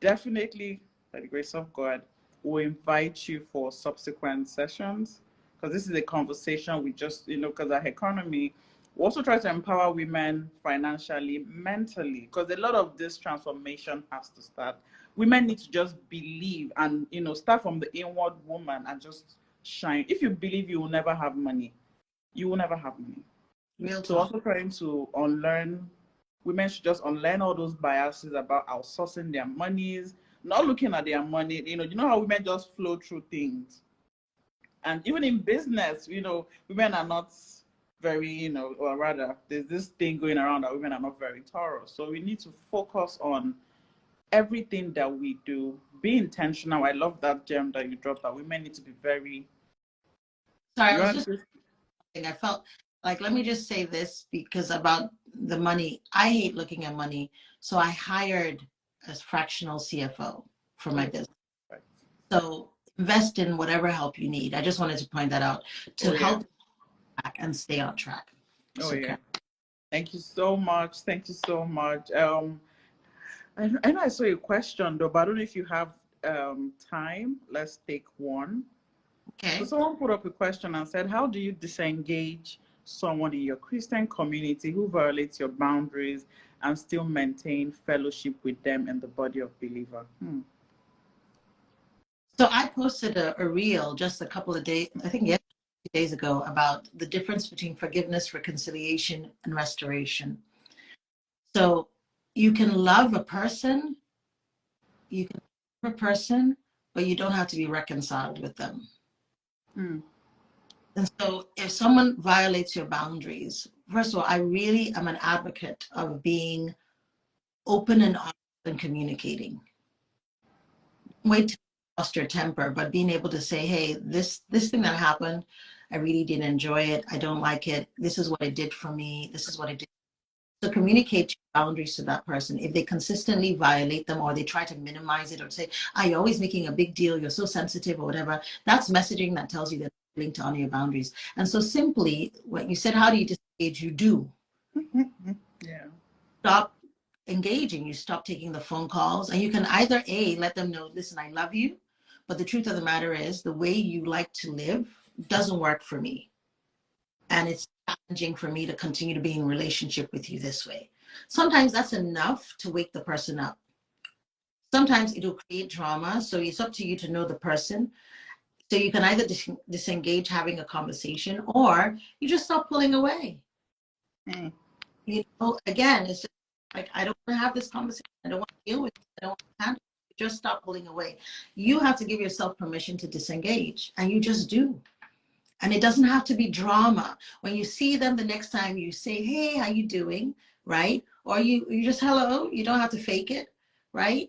Definitely, by the grace of God, we'll invite you for subsequent sessions because this is a conversation we just, because our economy, we also try to empower women financially, mentally, because a lot of this transformation has to start. Women need to just believe and, start from the inward woman and just shine. If you believe you will never have money, you will never have money. Real So talk. also trying to unlearn, women should just unlearn all those biases about outsourcing their monies, not looking at their money. You know how women just flow through things. And even in business, women are not very, or rather, there's this thing going around that women are not very thorough. So we need to focus on everything that we do. Be intentional. I love that gem that you dropped, that women need to be very, Sorry, I you was want just to I felt like, let me just say this because about the money. I hate looking at money. So I hired a fractional CFO for my oh, business. right. So invest in whatever help you need. I just wanted to point that out to Oh yeah. help back and stay on track. Oh So, yeah. Thank you so much. Thank you so much. I know I saw a question though, but I don't know if you have time. Let's take one. So Okay. someone put up a question and said, how do you disengage someone in your Christian community who violates your boundaries and still maintain fellowship with them in the body of believer? So I posted a reel just a couple of days, I think yesterday, 2 days ago, about the difference between forgiveness, reconciliation, and restoration. So you can love a person, you can love a person, but you don't have to be reconciled with them. Hmm. And so if someone violates your boundaries, first of all, I really am an advocate of being open and honest and communicating. Wait to lost your temper, but being able to say, hey, this thing that happened, I really didn't enjoy it. I don't like it. This is what it did for me. This is what it did. So communicate your boundaries to that person. If they consistently violate them or they try to minimize it or say, you're always making a big deal, you're so sensitive or whatever, that's messaging that tells you that they're willing to honor your boundaries. And so simply, when you said, how do you disengage? You do. Yeah. Stop engaging. You stop taking the phone calls. And you can either let them know, listen, I love you. But the truth of the matter is the way you like to live doesn't work for me. And it's challenging for me to continue to be in relationship with you this way. Sometimes that's enough to wake the person up. Sometimes it'll create drama. So it's up to you to know the person. So you can either disengage having a conversation or you just stop pulling away. Mm. You know, again, it's just like, I don't want to have this conversation. I don't want to deal with it. I don't want to handle it. Just stop pulling away. You have to give yourself permission to disengage, and you just do. And it doesn't have to be drama. When you see them the next time, you say, hey, how you doing? Right? Or you just hello. You don't have to fake it, right?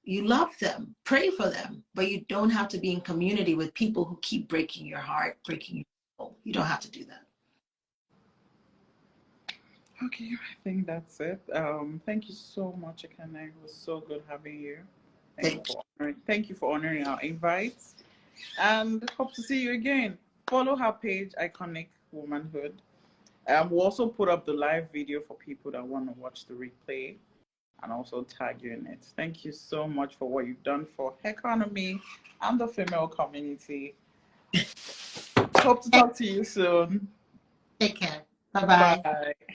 You love them, pray for them, but you don't have to be in community with people who keep breaking your heart, breaking your soul. You don't have to do that. Okay, I think that's it. Thank you so much, Ekene. It was so good having you. Thank you. Thank you for honoring our invites, and hope to see you again. Follow her page, Iconic Womanhood. We'll also put up the live video for people that want to watch the replay and also tag you in it. Thank you so much for what you've done for economy and the female community. Hope to talk to you soon. Take care. Bye bye. Bye.